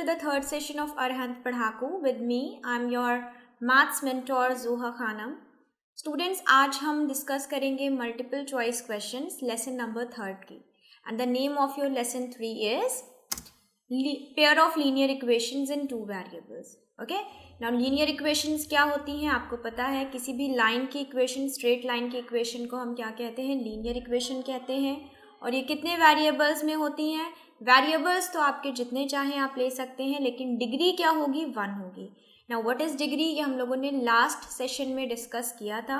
to the third session of Arhant Padhaku with me. I'm your maths mentor Zoha Khanam. Students, आज हम discuss करेंगे multiple choice questions lesson number 3 की. And the name of your lesson 3 is pair of linear equations in two variables. Okay? Now linear equations क्या होती हैं आपको पता है. किसी भी लाइन की इक्वेशन, स्ट्रेट लाइन की इक्वेशन को हम क्या कहते हैं, लीनियर इक्वेशन कहते हैं. और ये कितने वेरिएबल्स में होती हैं. वेरिएबल्स तो आपके जितने चाहें आप ले सकते हैं, लेकिन डिग्री क्या होगी, 1 होगी. नाउ व्हाट इज़ डिग्री, ये हम लोगों ने लास्ट सेशन में डिस्कस किया था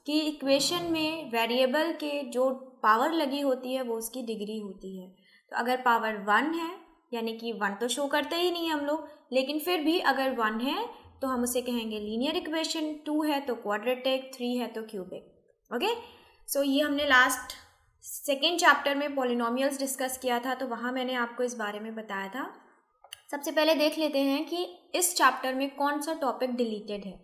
कि इक्वेशन में वेरिएबल के जो पावर लगी होती है वो उसकी डिग्री होती है. तो अगर पावर 1 है, यानी कि 1 तो शो करते ही नहीं हम लोग, लेकिन फिर भी अगर 1 है तो हम उसे कहेंगे लीनियर इक्वेशन, 2 है तो क्वाड्रेटिक, 3 है तो क्यूबिक. ओके, सो ये हमने लास्ट सेकेंड चैप्टर में पॉलिनोमियल्स डिस्कस किया था, तो वहाँ मैंने आपको इस बारे में बताया था. सबसे पहले देख लेते हैं कि इस चैप्टर में कौन सा टॉपिक डिलीटेड है.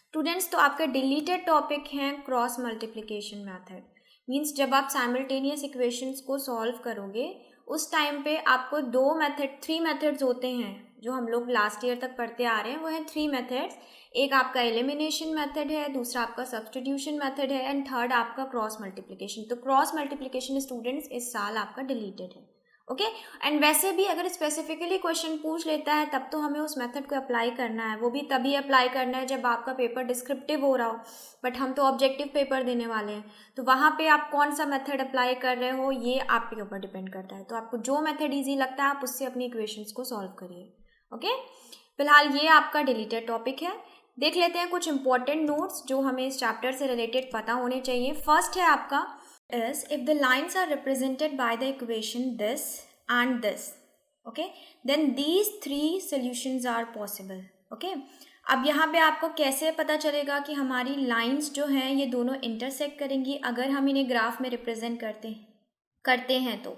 स्टूडेंट्स, तो आपके डिलीटेड टॉपिक हैं क्रॉस मल्टीप्लिकेशन मेथड. मींस जब आप साइमल्टेनियस इक्वेशंस को सॉल्व करोगे उस टाइम पे आपको 3 मेथड्स होते हैं जो हम लोग लास्ट ईयर तक पढ़ते आ रहे हैं. वो हैं 3 मेथड्स. एक आपका एलिमिनेशन मेथड है, दूसरा आपका सब्स्टिट्यूशन मेथड है, एंड थर्ड आपका क्रॉस मल्टीप्लिकेशन. तो क्रॉस मल्टीप्लिकेशन स्टूडेंट्स इस साल आपका डिलीटेड है. ओके, एंड वैसे भी अगर स्पेसिफिकली क्वेश्चन पूछ लेता है तब तो हमें उस मेथड को अप्लाई करना है. वो भी तभी अप्लाई करना है जब आपका पेपर डिस्क्रिप्टिव हो रहा हो, बट हम तो ऑब्जेक्टिव पेपर देने वाले हैं. तो वहाँ पे आप कौन सा मेथड अप्लाई कर रहे हो ये आपके ऊपर डिपेंड करता है. तो आपको जो मेथड ईजी लगता है आप उससे अपनी इक्वेशंस को सॉल्व करिए. ओके, फिलहाल ये आपका डिलीटेड टॉपिक है. देख लेते हैं कुछ इंपॉर्टेंट नोट्स जो हमें इस चैप्टर से रिलेटेड पता होने चाहिए. फर्स्ट है आपका is if the lines are represented by the equation this and this, okay, then these 3 solutions are possible. Okay, अब यहाँ पे आपको कैसे पता चलेगा कि हमारी लाइंस जो हैं ये दोनों इंटरसेक्ट करेंगी अगर हम इन्हें ग्राफ में रिप्रेजेंट करते हैं. तो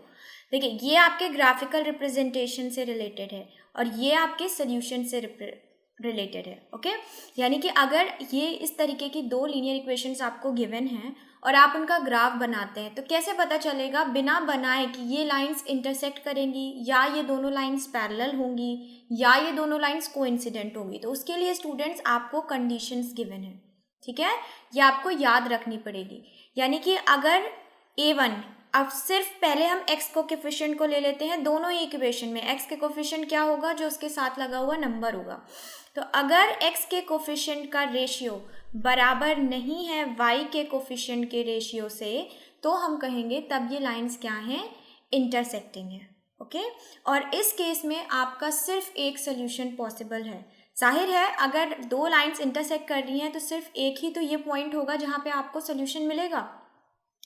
देखिए, ये आपके ग्राफिकल रिप्रेजेंटेशन से रिलेटेड है और ये आपके सोल्यूशन से रिलेटेड है. ओके, यानी कि अगर ये इस तरीके की 2 लीनियर इक्वेशंस आपको गिवन हैं और आप उनका ग्राफ बनाते हैं तो कैसे पता चलेगा बिना बनाए कि ये लाइंस इंटरसेक्ट करेंगी या ये दोनों लाइंस पैरेलल होंगी या ये दोनों लाइंस कोइंसिडेंट होंगी. तो उसके लिए स्टूडेंट्स आपको कंडीशंस गिवन है. ठीक है, ये आपको याद रखनी पड़ेगी. यानी कि अगर A1, अब सिर्फ पहले हम x को कोफिशिएंट को ले लेते हैं. दोनों ही इक्वेशन में x के कोफिशिएंट क्या होगा, जो उसके साथ लगा हुआ नंबर होगा. तो अगर x के कोफिशिएंट का रेशियो बराबर नहीं है y के कोफिशिएंट के रेशियो से तो हम कहेंगे तब ये लाइंस क्या हैं, इंटरसेक्टिंग है. ओके, और इस केस में आपका सिर्फ एक सोल्यूशन पॉसिबल है. जाहिर है अगर 2 लाइंस इंटरसेक्ट कर रही हैं तो सिर्फ एक ही तो ये पॉइंट होगा जहाँ पे आपको सोल्यूशन मिलेगा.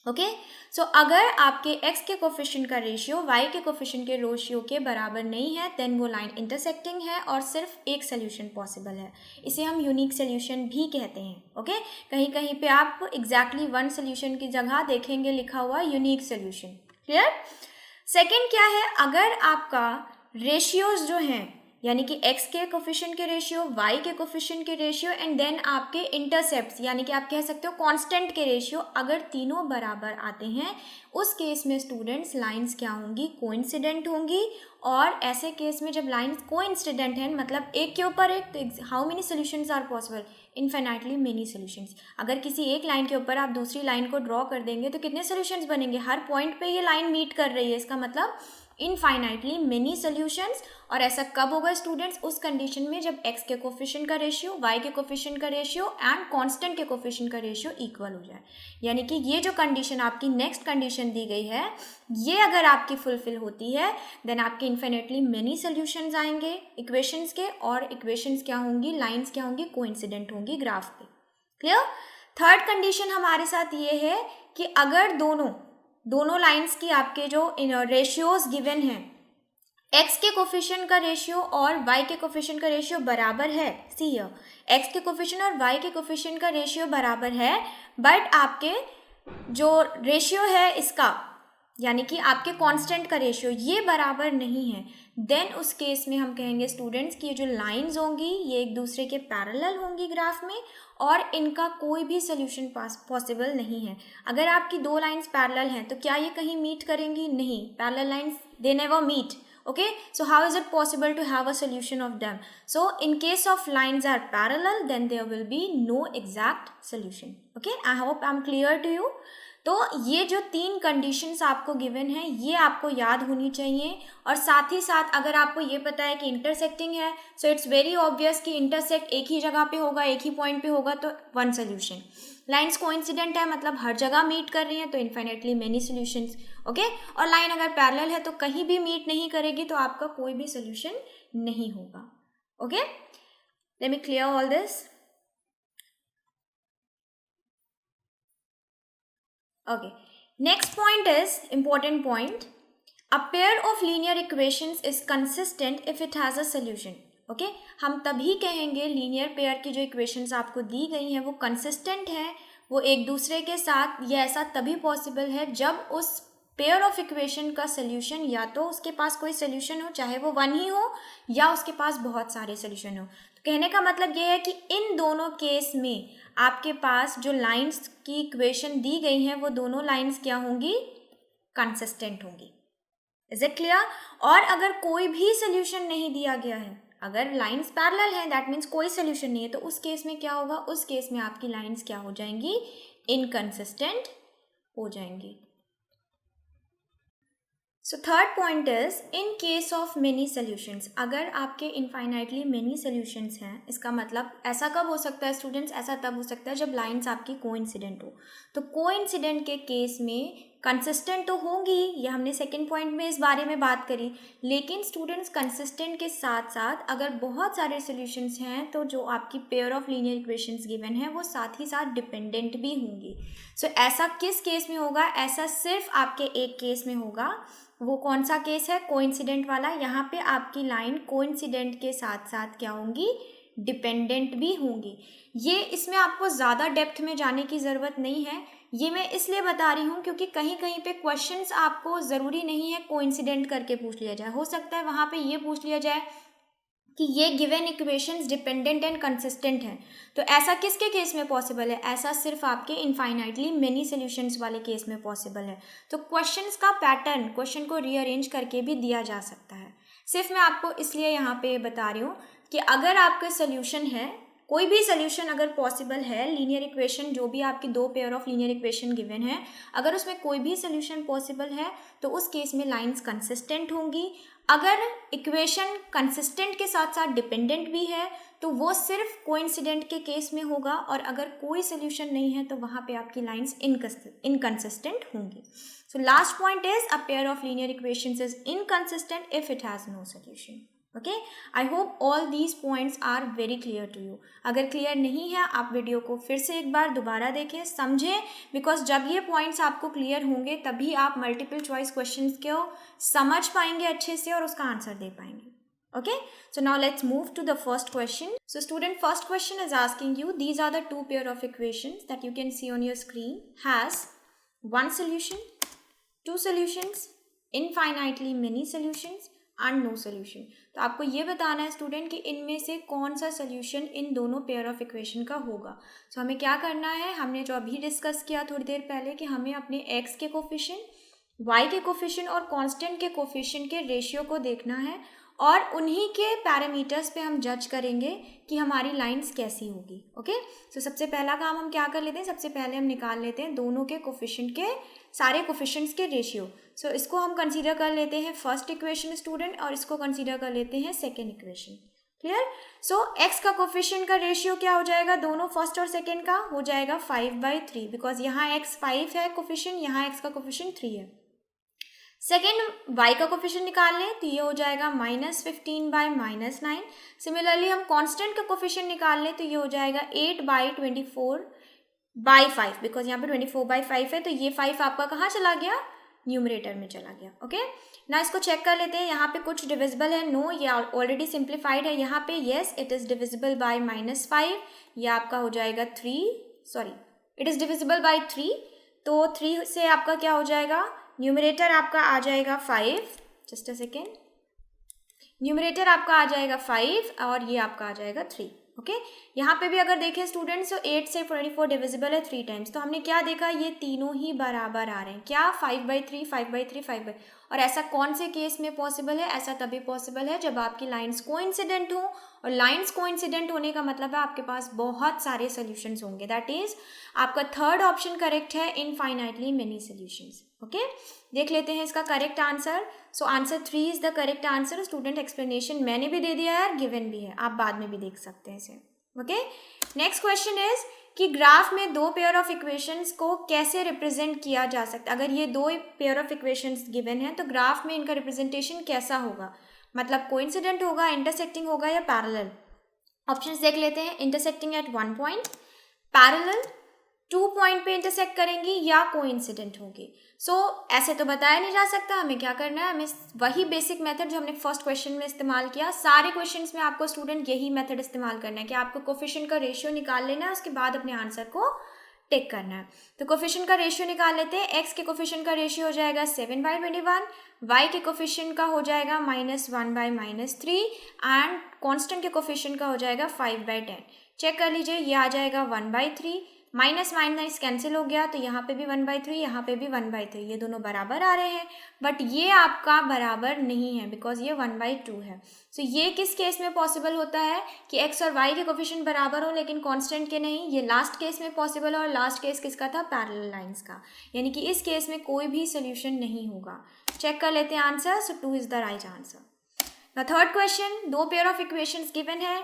ओके, सो अगर आपके x के कोफिशिएंट का रेशियो y के कोफिशिएंट के रेशियो के बराबर नहीं है देन वो लाइन इंटरसेक्टिंग है और सिर्फ एक सोल्यूशन पॉसिबल है. इसे हम यूनिक सोल्यूशन भी कहते हैं. ओके, कहीं कहीं पे आप एग्जैक्टली 1 सोल्यूशन की जगह देखेंगे लिखा हुआ यूनिक सोल्यूशन. क्लियर. सेकेंड क्या है, अगर आपका रेशियोज जो हैं यानी कि x के कोफिशिएंट के रेशियो, y के कोफिशिएंट के रेशियो एंड देन आपके इंटरसेप्ट्स यानी कि आप कह सकते हो कांस्टेंट के रेशियो, अगर तीनों बराबर आते हैं उस केस में स्टूडेंट्स लाइंस क्या होंगी, कोइंसिडेंट होंगी. और ऐसे केस में जब लाइंस कोइंसिडेंट हैं मतलब एक के ऊपर एक, तो how many solutions are possible, infinitely many solutions. अगर किसी एक लाइन के ऊपर आप दूसरी लाइन को ड्रॉ कर देंगे तो कितने सॉल्यूशंस बनेंगे, हर पॉइंट पे ये लाइन मीट कर रही है, इसका मतलब इनफाइनाइटली मेनी सॉल्यूशंस. और ऐसा कब होगा स्टूडेंट्स, उस कंडीशन में जब x के कोफिशिएंट का रेशियो, y के कोफिशिएंट का रेशियो एंड कांस्टेंट के कोफिशिएंट का रेशियो इक्वल हो जाए. यानी कि ये जो कंडीशन आपकी नेक्स्ट कंडीशन दी गई है ये अगर आपकी फुलफिल होती है देन आपके इनफाइनाइटली मेनी सॉल्यूशंस आएंगे इक्वेशंस के, और इक्वेशंस क्या होंगी, लाइंस क्या होंगी, कोइंसिडेंट होंगी ग्राफ पे. क्लियर. थर्ड कंडीशन हमारे साथ ये है कि अगर दोनों लाइंस की आपके जो रेशियोज गिवन हैं, x के कोफिशिएंट का रेशियो और y के कोफिशिएंट का रेशियो बराबर है. सी हियर, x के कोफिशिएंट और y के कोफिशिएंट का रेशियो बराबर है, बट आपके जो रेशियो है इसका यानी कि आपके कांस्टेंट का रेशियो ये बराबर नहीं है, देन उस केस में हम कहेंगे स्टूडेंट्स कि ये जो लाइंस होंगी ये एक दूसरे के पैरेलल होंगी ग्राफ में और इनका कोई भी सोल्यूशन पॉसिबल नहीं है. अगर आपकी 2 लाइंस पैरेलल हैं तो क्या ये कहीं मीट करेंगी, नहीं. Parallel lines they never meet. Okay, so how is it possible to have a solution of them? So in case of lines are parallel, then there will be no exact solution. Okay, I hope I'm clear to you. तो ये जो 3 conditions आपको given है ये आपको याद होनी चाहिए, और साथ ही साथ अगर आपको ये पता है कि इंटरसेक्टिंग है, सो इट्स वेरी ऑब्वियस कि इंटरसेक्ट एक ही जगह पे होगा, एक ही पॉइंट पे होगा, तो वन सोल्यूशन. लाइन्स कोइंसिडेंट है मतलब हर जगह मीट कर रही हैं, तो इन्फिनिटली मेनी सोल्यूशंस. ओके, और लाइन अगर पैरेलल है तो कहीं भी मीट नहीं करेगी, तो आपका कोई भी सोल्यूशन नहीं होगा. Okay, let me clear all this. Okay, next point is important point. A pair of linear equations is consistent if it has a solution. Okay, हम तभी कहेंगे लीनियर पेयर की जो इक्वेशंस आपको दी गई हैं वो कंसिस्टेंट है, वो एक दूसरे के साथ. ये ऐसा तभी पॉसिबल है जब उस पेयर ऑफ इक्वेशन का सोल्यूशन या तो उसके पास कोई सोल्यूशन हो, चाहे वो वन ही हो या उसके पास बहुत सारे सोल्यूशन हो. तो कहने का मतलब ये है कि इन दोनों केस में आपके पास जो लाइंस की इक्वेशन दी गई हैं वो दोनों लाइंस क्या होंगी, कंसिस्टेंट होंगी. Is it clear? और अगर कोई भी सोल्यूशन नहीं दिया गया है, अगर लाइंस पैरेलल हैं, दैट मीन्स कोई सोल्यूशन नहीं है, तो उस केस में क्या होगा, उस केस में आपकी लाइंस क्या हो जाएंगी, इनकंसिस्टेंट हो जाएंगी. So third point is in case of many solutions. अगर आपके इनफाइनाइटली मेनी सोल्यूशंस हैं, इसका मतलब ऐसा कब हो सकता है स्टूडेंट्स, ऐसा तब हो सकता है जब लाइंस आपकी कोइंसिडेंट हो. तो कोइंसिडेंट के केस में कंसिस्टेंट तो होंगी, ये हमने सेकंड पॉइंट में इस बारे में बात करी, लेकिन स्टूडेंट्स कंसिस्टेंट के साथ साथ अगर बहुत सारे सोल्यूशंस हैं तो जो आपकी pair of linear equations given है वो साथ ही साथ डिपेंडेंट भी होंगी. सो ऐसा किस केस में होगा, ऐसा सिर्फ आपके एक केस में होगा. वो कौन सा केस है, कोइंसिडेंट वाला. यहाँ पे आपकी लाइन कोइंसिडेंट के साथ साथ क्या होंगी, डिपेंडेंट भी होंगी. ये इसमें आपको ज़्यादा डेप्थ में जाने की ज़रूरत नहीं है, ये मैं इसलिए बता रही हूँ क्योंकि कहीं कहीं पे क्वेश्चंस आपको ज़रूरी नहीं है कोइंसिडेंट करके पूछ लिया जाए. हो सकता है वहाँ पे ये पूछ लिया जाए कि ये given equations dependent and consistent हैं. तो ऐसा किसके केस में पॉसिबल है, ऐसा सिर्फ आपके इनफाइनाइटली मेनी सॉल्यूशंस वाले केस में पॉसिबल है. तो क्वेश्चंस का पैटर्न क्वेश्चन को रीअरेंज करके भी दिया जा सकता है. सिर्फ मैं आपको इसलिए यहाँ पे बता रही हूँ कि अगर आपका सोल्यूशन है, कोई भी सोल्यूशन अगर पॉसिबल है, लीनियर इक्वेशन जो भी आपकी दो pair of linear equation given है, अगर उसमें कोई भी सोल्यूशन पॉसिबल है तो उस केस में लाइंस कंसिस्टेंट होंगी. अगर इक्वेशन कंसिस्टेंट के साथ साथ डिपेंडेंट भी है तो वो सिर्फ कोइंसिडेंट के केस में होगा, और अगर कोई सोल्यूशन नहीं है तो वहाँ पे आपकी लाइंस इनकंसिस्टेंट होंगी. So last point is a pair of linear equations is inconsistent if it has no solution. Okay, I hope all these points are very clear to you. अगर क्लियर नहीं है आप वीडियो को फिर से एक बार दोबारा देखें, समझें, बिकॉज जब ये पॉइंट्स आपको क्लियर होंगे तभी आप मल्टीपल चॉइस क्वेश्चंस को समझ पाएंगे अच्छे से और उसका आंसर दे पाएंगे. Okay, so now let's move to the first question. So student, first question is asking you, these are the two pair of equations that you can see on your screen, has one solution, two solutions, infinitely many solutions and no solution. तो आपको ये बताना है student कि इनमें से कौन सा सोल्यूशन इन दोनों पेयर ऑफ इक्वेशन का होगा. सो हमें क्या करना है, हमने जो अभी डिस्कस किया थोड़ी देर पहले कि हमें अपने x के कोफिशिएंट, y के कोफिशिएंट और कांस्टेंट के कोफिशिएंट के रेशियो को देखना है और उन्हीं के पैरामीटर्स पे हम जज करेंगे कि हमारी लाइंस कैसी होगी. ओके, सो सबसे पहला काम हम क्या कर लेते हैं, सबसे पहले हम निकाल लेते हैं दोनों के कोफिशिएंट के, सारे कोफिशिएंट्स के रेशियो. सो इसको हम कंसीडर कर लेते हैं फर्स्ट इक्वेशन स्टूडेंट, और इसको कंसीडर कर लेते हैं सेकेंड इक्वेशन. क्लियर? सो एक्स का कोफिशिएंट का रेशियो क्या हो जाएगा, दोनों फर्स्ट और सेकेंड का हो जाएगा 5/3, बिकॉज यहाँ एक्स 5 है कोफिशिएंट, यहाँ एक्स का कोफिशिएंट 3 है. सेकेंड y का कोफिशिएंट निकाल लें तो ये हो जाएगा -15/-9. सिमिलरली हम कांस्टेंट का कोफिशिएंट निकाल लें तो ये हो जाएगा 8/24/5, बिकॉज यहाँ पे 24/5 है, तो ये 5 आपका कहाँ चला गया, न्यूमरेटर में चला गया. ओके, ना इसको चेक कर लेते हैं, यहाँ पे कुछ डिविजिबल है, नो, ये ऑलरेडी सिंप्लीफाइड है. यहाँ पे yes it is divisible by -5, ये आपका हो जाएगा 3, sorry it is divisible by 3, तो 3 से आपका क्या हो जाएगा, न्यूमरेटर आपका आ जाएगा 5, जस्ट अ सेकेंड, न्यूमरेटर आपका आ जाएगा 5 और ये आपका आ जाएगा 3. ओके यहाँ पे भी अगर देखें स्टूडेंट्स, तो 8 से 24 डिविजिबल है 3 टाइम्स, तो हमने क्या देखा, ये तीनों ही बराबर आ रहे हैं, क्या 5/3 5/3 5/, और ऐसा कौन से केस में पॉसिबल है, ऐसा तभी पॉसिबल है जब आपकी लाइंस कोइंसिडेंट हो, और लाइंस कोइंसिडेंट होने का मतलब है आपके पास बहुत सारे सोल्यूशंस होंगे, दैट इज आपका थर्ड ऑप्शन करेक्ट है, इनफाइनाइटली मेनी सोल्यूशंस। ओके देख लेते हैं इसका correct answer. So answer 3 is the correct answer. Student explanation मैंने भी दे दिया है, गिवन भी है, आप बाद में भी देख सकते हैं इसे। ओके नेक्स्ट क्वेश्चन इज कि ग्राफ में दो पेयर ऑफ इक्वेशंस को कैसे रिप्रेजेंट किया जा सकता है। अगर ये दो पेयर ऑफ इक्वेशंस गिवन है तो ग्राफ में इनका रिप्रेजेंटेशन कैसा होगा, मतलब कोइंसिडेंट होगा, इंटरसेक्टिंग होगा या पैरेलल। ऑप्शंस देख लेते हैं, intersecting at 1 point, parallel 2 point पे इंटरसेक्ट करेंगी, या कोइंसिडेंट होगी। सो ऐसे तो बताया नहीं जा सकता, हमें क्या करना है, हमें वही बेसिक मेथड जो हमने फर्स्ट क्वेश्चन में इस्तेमाल किया, सारे क्वेश्चंस में आपको स्टूडेंट यही मेथड इस्तेमाल करना है कि आपको कोफिशिएंट का रेशियो निकाल लेना है, उसके बाद अपने आंसर को टिक करना है। तो कोफिशिएंट का रेशियो निकाल लेते हैं। एक्स के कोफिशिएंट का रेशियो हो जाएगा 7/21, वाई के कोफिशिएंट का हो जाएगा -1/-3, एंड कॉन्स्टेंट के कोफिशिएंट का हो जाएगा 5/10। चेक कर लीजिए, ये आ जाएगा 1/3, माइनस माइनस कैंसिल हो गया, तो यहाँ पे भी 1/3, यहाँ पे भी 1/3, ये दोनों बराबर आ रहे हैं, बट ये आपका बराबर नहीं है बिकॉज ये 1/2 है। सो ये किस केस में पॉसिबल होता है कि एक्स और वाई के कोफिशिएंट बराबर हो लेकिन कांस्टेंट के नहीं, ये लास्ट केस में पॉसिबल है, और लास्ट केस किसका था, पैरेलल लाइंस का, यानी कि इस केस में कोई भी सोल्यूशन नहीं होगा। चेक कर लेते हैं answer. So 2 is the right answer. Third question, दो पेयर ऑफ इक्वेशंस गिवन है,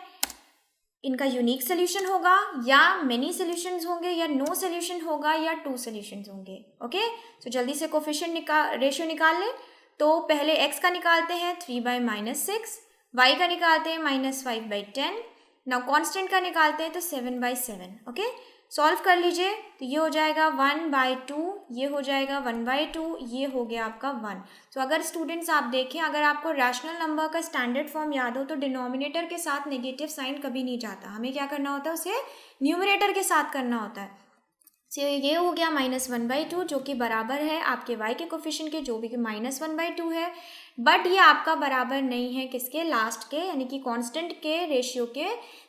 इनका यूनिक सोल्यूशन होगा या मेनी सोल्यूशंस होंगे, या नो सोल्यूशन होगा, या 2 सोल्यूशंस होंगे। ओके सो जल्दी से कोफिशिएंट रेशियो निकाल लें। तो पहले एक्स का निकालते हैं 3/-6, वाई का निकालते हैं -5/10, नाउ कांस्टेंट का निकालते हैं तो 7/7। ओके सॉल्व कर लीजिए, तो ये हो जाएगा 1/2, ये हो जाएगा 1/2, ये हो गया आपका 1। तो अगर स्टूडेंट्स आप देखें, अगर आपको रैशनल नंबर का स्टैंडर्ड फॉर्म याद हो तो डिनोमिनेटर के साथ नेगेटिव साइन कभी नहीं जाता, हमें क्या करना होता है, उसे न्यूमरेटर के साथ करना होता है। तो ये हो गया -1/2 जो कि बराबर है आपके y के कोफिशिएंट के, जो भी कि -1/2 है, बट ये आपका बराबर नहीं है किसके, लास्ट के, यानी कि कांस्टेंट के रेशियो के।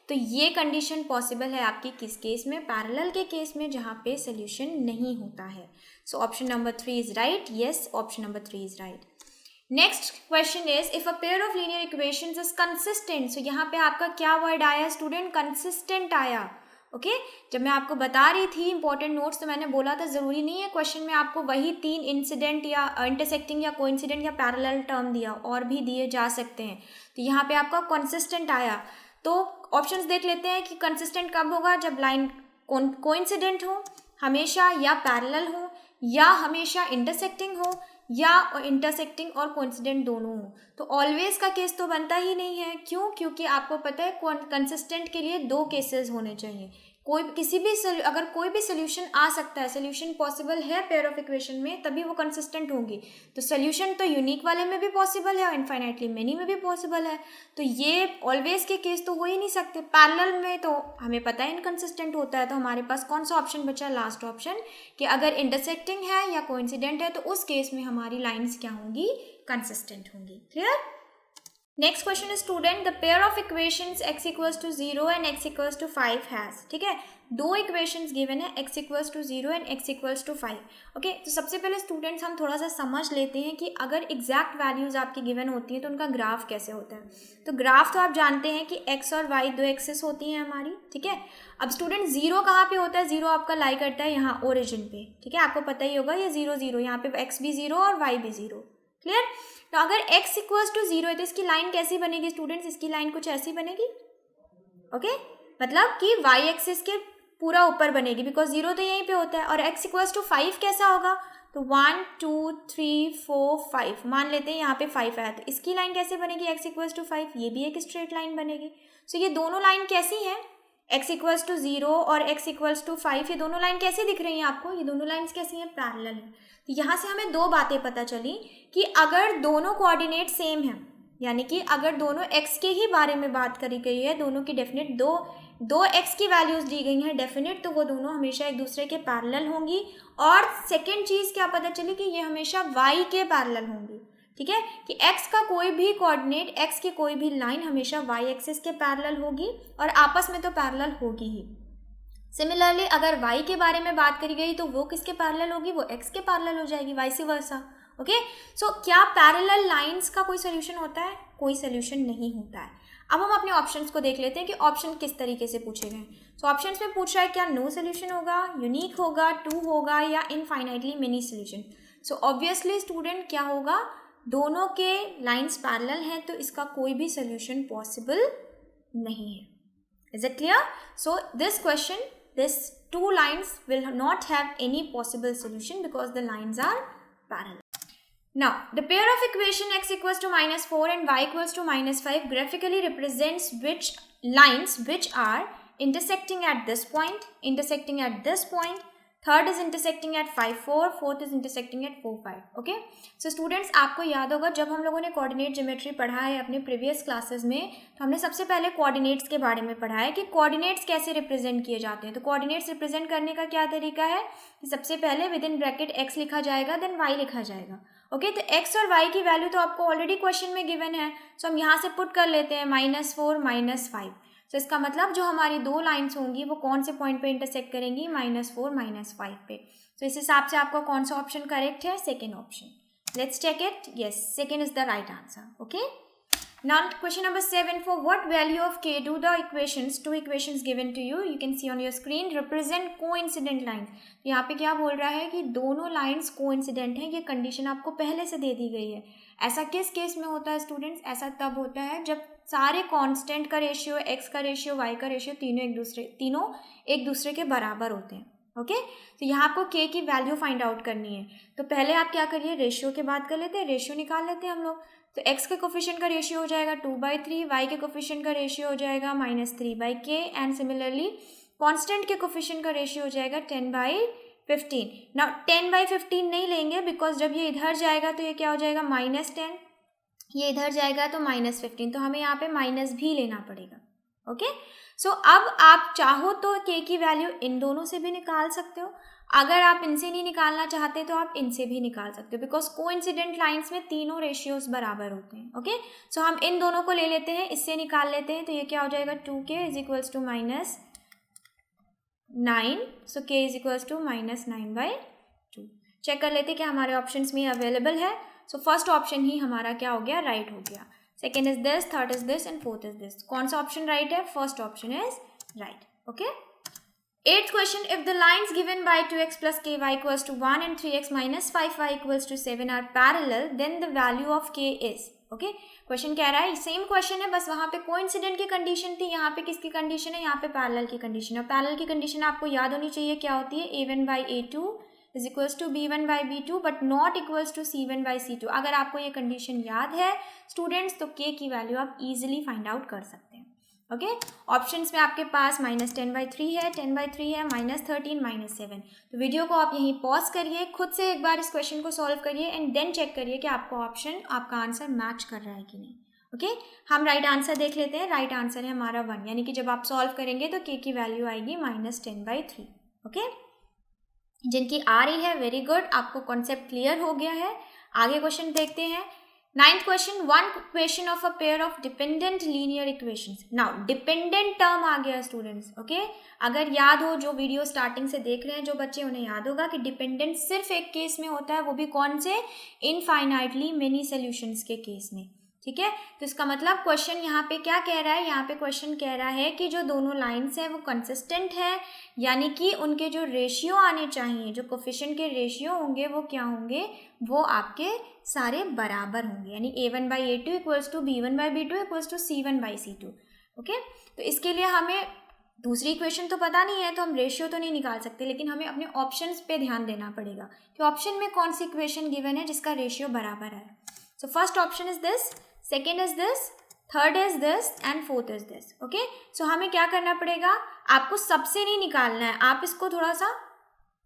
तो ये कंडीशन पॉसिबल है आपकी किस केस में, पैरेलल के केस में, जहाँ पे सोल्यूशन नहीं होता है। So option number 3 is right. Yes, option number 3 is right. Next question is if a pair of linear equations is consistent. So यहाँ पे आपका क्या वर्ड आया स्टूडेंट, कंसिस्टेंट आया। ओके जब मैं आपको बता रही थी इंपॉर्टेंट नोट्स, तो मैंने बोला था ज़रूरी नहीं है क्वेश्चन में आपको वही 3 इंसिडेंट या इंटरसेक्टिंग या कोइंसिडेंट या पैरेलल टर्म दिया, और भी दिए जा सकते हैं। तो यहाँ पे आपका कंसिस्टेंट आया। तो ऑप्शंस देख लेते हैं कि कंसिस्टेंट कब होगा, जब लाइन कोइंसिडेंट हो हमेशा, या पैरेलल हो, या हमेशा इंटरसेक्टिंग हो, या इंटरसेक्टिंग और कोइंसिडेंट दोनों हो। तो ऑलवेज का केस तो बनता ही नहीं है। क्यों? क्योंकि आपको पता है कंसिस्टेंट के लिए 2 केसेस होने चाहिए। कोई किसी भी अगर कोई भी सोल्यूशन आ सकता है, सोल्यूशन पॉसिबल है पेयर ऑफ इक्वेशन में, तभी वो कंसिस्टेंट होंगी। तो सोल्यूशन तो यूनिक वाले में भी पॉसिबल है और इनफाइनाइटली मेनी में भी पॉसिबल है। तो ये ऑलवेज के केस तो हो ही नहीं सकते। पैरेलल में तो हमें पता है इनकंसिस्टेंट होता है। तो हमारे पास कौन सा ऑप्शन बचा, लास्ट ऑप्शन, कि अगर इंटरसेक्टिंग है या कोइंसिडेंट है तो उस केस में हमारी लाइन्स क्या होंगी, कंसिस्टेंट होंगी। क्लियर? नेक्स्ट क्वेश्चन है student, the pair of equations x equals to 0 and x equals to 5 has. ठीक है, 2 इक्वेशंस गिवन है x equals to 0 and x equals to 5। Okay तो सबसे पहले स्टूडेंट्स हम थोड़ा सा समझ लेते हैं कि अगर एग्जैक्ट वैल्यूज आपकी गिवन होती हैं तो उनका ग्राफ कैसे होता है। तो ग्राफ तो आप जानते हैं कि x और y 2 एक्सिस होती हैं हमारी। ठीक है, अब स्टूडेंट 0 कहाँ पे होता है, 0 आपका लाई करता है यहाँ ओरिजिन पे। ठीक है, आपको पता ही होगा ये 0 0, यहाँ पे x भी 0 और y भी 0। क्लियर? तो अगर x इक्वल्स टू 0 है तो इसकी लाइन कैसी बनेगी स्टूडेंट्स, इसकी लाइन कुछ ऐसी बनेगी। ओके मतलब कि y एक्सिस के पूरा ऊपर बनेगी, बिकॉज 0 तो यहीं पे होता है। और x इक्वल्स टू 5 कैसा होगा, तो 1 2 3 4 5 मान लेते हैं, यहाँ पे 5 आया, तो इसकी लाइन कैसे बनेगी, x इक्वल्स टू 5, ये भी एक स्ट्रेट लाइन बनेगी। सो ये दोनों लाइन कैसी हैं, x इक्वल्स टू 0 और x इक्वल्स टू 5, ये दोनों लाइन कैसी दिख रही हैं आपको, ये दोनों लाइन्स कैसी हैं, पैरेलल है। तो यहाँ से हमें 2 बातें पता चली कि अगर दोनों कोऑर्डिनेट सेम हैं, यानी कि अगर दोनों x के ही बारे में बात करी गई है, दोनों की डेफिनेट दो x की वैल्यूज दी गई हैं डेफिनेट, तो वो दोनों हमेशा एक दूसरे के पैरेलल होंगी। और सेकेंड चीज़ क्या पता चली कि ये हमेशा y के पैरेलल होंगी। ठीक है, कि x का कोई भी कोऑर्डिनेट, x की कोई भी लाइन हमेशा y एक्सिस के पैरेलल होगी और आपस में तो पैरेलल होगी ही। सिमिलरली अगर y के बारे में बात करी गई तो वो किसके पैरेलल होगी, वो x के पैरेलल हो जाएगी, वाइस वर्सा। ओके, सो क्या पैरेलल लाइंस का कोई सोल्यूशन होता है? कोई सोल्यूशन नहीं होता है। अब हम अपने ऑप्शंस को देख लेते हैं कि ऑप्शन किस तरीके से पूछे गए। सो ऑप्शंस में पूछ रहा है क्या नो सोल्यूशन होगा, यूनिक होगा, टू होगा या infinitely many solution. So obviously student क्या होगा, दोनों के लाइंस पैरेलल हैं तो इसका कोई भी सोल्यूशन पॉसिबल नहीं है। Is it clear? So this question, this two lines will not have any possible solution because the lines are parallel. Now, the pair of equation x equals to -4 and y equals to -5 graphically represents which lines which are intersecting at this point, intersecting at this point, third is intersecting at 5, 4, fourth is intersecting at 4, 5. Okay? So students, आपको याद होगा जब हम लोगों ने coordinate geometry पढ़ा है अपने प्रीवियस क्लासेस में, तो हमने सबसे पहले कोऑर्डिनेट्स के बारे में पढ़ा है कि कोऑर्डिनेट्स कैसे रिप्रेजेंट किए जाते हैं। तो कोऑर्डिनेट्स रिप्रेजेंट करने का क्या तरीका है कि सबसे पहले विद इन ब्रैकेट x लिखा जाएगा, देन y लिखा जाएगा। ओके, तो x और y की वैल्यू तो आपको ऑलरेडी क्वेश्चन में गिवन है, सो हम यहाँ से पुट कर लेते हैं -4 -5। तो इसका मतलब जो हमारी दो लाइन्स होंगी वो कौन से पॉइंट पे इंटरसेक्ट करेंगी, -4 -5 पे। तो इस हिसाब से आपका कौन सा ऑप्शन करेक्ट है, second option. Let's check it. Yes, second is the right answer. Okay, now question number 7, for what value of k do the equations, two equations given to you can see on your screen represent coincident lines। तो यहाँ पे क्या बोल रहा है कि दोनों lines coincident हैं, ये कंडीशन आपको पहले से दे दी गई है। ऐसा किस केस में होता है स्टूडेंट्स? ऐसा तब होता है जब सारे कांस्टेंट का रेशियो, x का रेशियो, y का रेशियो तीनों एक दूसरे के बराबर होते हैं। ओके, तो यहाँ आपको k की वैल्यू फाइंड आउट करनी है। तो पहले आप क्या करिए, रेशियो की बात कर लेते हैं, रेशियो निकाल लेते हैं हम लोग। तो x के कोफिशिएंट का रेशियो हो जाएगा 2/3, y के कोफिशिएंट का रेशियो हो जाएगा -3/k एंड सिमिलरली कांस्टेंट के कोफिशिएंट का रेशियो हो जाएगा 10/15। नाउ 10/15 नहीं लेंगे बिकॉज जब ये इधर जाएगा तो ये क्या हो जाएगा, -10, ये इधर जाएगा तो -15, तो हमें यहाँ पे माइनस भी लेना पड़ेगा। ओके, सो अब आप चाहो तो k की वैल्यू इन दोनों से भी निकाल सकते हो, अगर आप इनसे नहीं निकालना चाहते तो आप इनसे भी निकाल सकते हो, बिकॉज कोइंसिडेंट लाइंस में तीनों रेशियोज बराबर होते हैं। ओके, सो हम इन दोनों को ले लेते हैं, इससे निकाल लेते हैं, तो ये क्या हो जाएगा, 2k is equals to -9, so k is equals to -9/2। Check कर लेते हैं कि हमारे ऑप्शंस में अवेलेबल है। सो फर्स्ट ऑप्शन ही हमारा क्या हो गया, राइट हो गया। Second is this, third is this and fourth is this. कौन सा ऑप्शन राइट है? First option is right. Okay, 8th question, if the lines given by 2x plus ky equals to 1 and 3x minus 5y equals to 7 are parallel, then the value of k is। Okay, question कह रहा है, same question है, बस वहाँ पे coincident की condition थी, यहाँ पे किसकी कंडीशन है, यहाँ पे पैरेलल की कंडीशन है। पैरेलल की कंडीशन आपको याद होनी चाहिए क्या होती है, a1/a2 is equals to b1/b2 but not equals to c1/c2। अगर आपको ये कंडीशन याद है स्टूडेंट्स तो k की वैल्यू आप इजीली फाइंड आउट कर सकते हैं। ओके, ऑप्शंस में आपके पास -10/3 है, 10/3 है, -13, -7। तो वीडियो को आप यहीं पॉज करिए, खुद से एक बार इस क्वेश्चन को सॉल्व करिए एंड देन चेक करिए कि आपका ऑप्शन, आपका आंसर मैच कर रहा है कि नहीं। ओके, हम राइट आंसर देख लेते हैं। राइट आंसर है हमारा 1, यानी कि जब आप सॉल्व करेंगे तो k की वैल्यू आएगी -10/3। ओके, जिनकी आ रही है वेरी गुड, आपको कॉन्सेप्ट क्लियर हो गया है। आगे क्वेश्चन देखते हैं। 9th question, one equation of a pair of dependent linear equations। now dependent term आ गया स्टूडेंट्स। ओके, अगर याद हो, जो वीडियो स्टार्टिंग से देख रहे हैं जो बच्चे, उन्हें याद होगा कि डिपेंडेंट सिर्फ एक केस में होता है, वो भी कौन से, इनफाइनाइटली मेनी सॉल्यूशंस के केस में। ठीक है, तो इसका मतलब क्वेश्चन यहाँ पे क्या कह रहा है, यहाँ पे क्वेश्चन कह रहा है कि जो दोनों लाइंस हैं वो कंसिस्टेंट है, यानी कि उनके जो रेशियो आने चाहिए, जो कोफिशिएंट के रेशियो होंगे वो क्या होंगे, वो आपके सारे बराबर होंगे, यानी a1/a2 equals to b1/b2 equals to c1/c2। Okay, तो इसके लिए हमें दूसरी इक्वेशन तो पता नहीं है तो हम रेशियो तो नहीं निकाल सकते, लेकिन हमें अपने ऑप्शंस पे ध्यान देना पड़ेगा कि ऑप्शन में कौन सी इक्वेशन गिवन है जिसका रेशियो बराबर है। So first option is this, second is this, third is this and fourth is this. Okay, so हमें क्या करना पड़ेगा, आपको सबसे नहीं निकालना है, आप इसको थोड़ा सा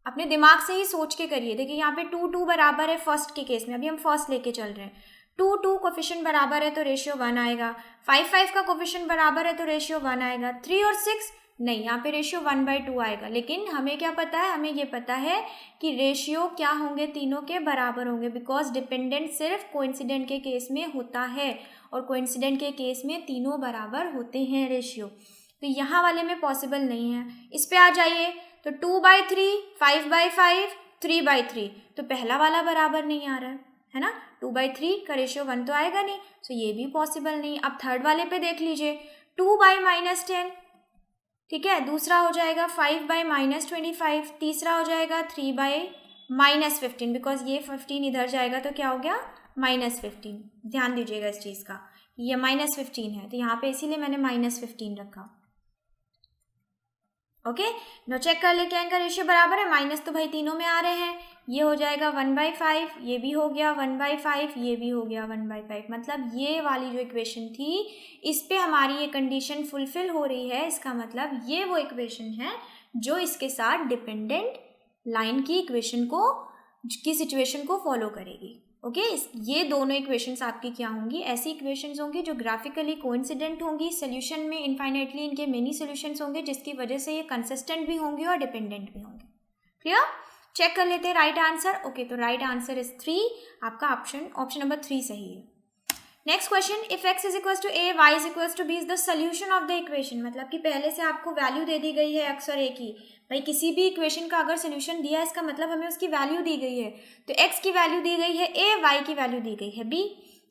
अपने दिमाग से ही सोच के करिए। देखिए यहाँ पे 2 बराबर है फर्स्ट के केस में, अभी हम फर्स्ट लेके चल रहे हैं। 2 कोफिशिएंट बराबर है तो रेशियो 1 आएगा, 5 का कोफिशिएंट बराबर है तो रेशियो 1 आएगा, 3 और 6 नहीं, यहाँ पे रेशियो 1/2 आएगा, लेकिन हमें क्या पता है, हमें ये पता है कि रेशियो क्या होंगे, तीनों के बराबर होंगे, बिकॉज डिपेंडेंट सिर्फ कोइंसिडेंट के केस में होता है और कोइंसिडेंट के केस में तीनों बराबर होते हैं रेशियो। तो यहाँ वाले में पॉसिबल नहीं है। इस पे आ जाइए तो 2/3, 5/5, 3/3, तो पहला वाला बराबर नहीं आ रहा है ना, 2/3 का रेशियो 1 तो आएगा नहीं, तो ये भी पॉसिबल नहीं। अब थर्ड वाले पे देख लीजिए, 2/-10, ठीक है, दूसरा हो जाएगा 5/-25, तीसरा हो जाएगा 3/-15, बिकॉज ये 15 इधर जाएगा तो क्या हो गया -15। ध्यान दीजिएगा इस चीज़ का, ये -15 है, तो यहाँ पे इसीलिए मैंने -15 रखा। ओके, नो चेक कर ले क्या इनका रेशियो बराबर है। माइनस तो भाई तीनों में आ रहे हैं, ये हो जाएगा 1/5, ये भी हो गया 1/5, ये भी हो गया 1/5, मतलब ये वाली जो इक्वेशन थी इस पे हमारी ये कंडीशन फुलफिल हो रही है। इसका मतलब ये वो इक्वेशन है जो इसके साथ डिपेंडेंट लाइन की इक्वेशन को की सिचुएशन को फॉलो करेगी। ओके, ये दोनों इक्वेशंस आपकी क्या होंगी, ऐसी इक्वेशंस होंगी जो ग्राफिकली कोइंसिडेंट होंगी, सोल्यूशन में इनफाइनाइटली इनके मेनी सोल्यूशंस होंगे, जिसकी वजह से ये कंसिस्टेंट भी होंगे और डिपेंडेंट भी होंगे। क्लियर, चेक कर लेते हैं राइट आंसर। ओके, तो राइट आंसर इज 3, आपका ऑप्शन नंबर 3 सही है। Next question, if x is equal to a, y is equal to b is the solution of the equation. मतलब कि पहले से आपको वैल्यू दे दी गई है x और a की, भाई किसी भी इक्वेशन का अगर सोल्यूशन दिया है इसका मतलब हमें उसकी वैल्यू दी गई है, तो x की वैल्यू दी गई है a, y की वैल्यू दी गई है b।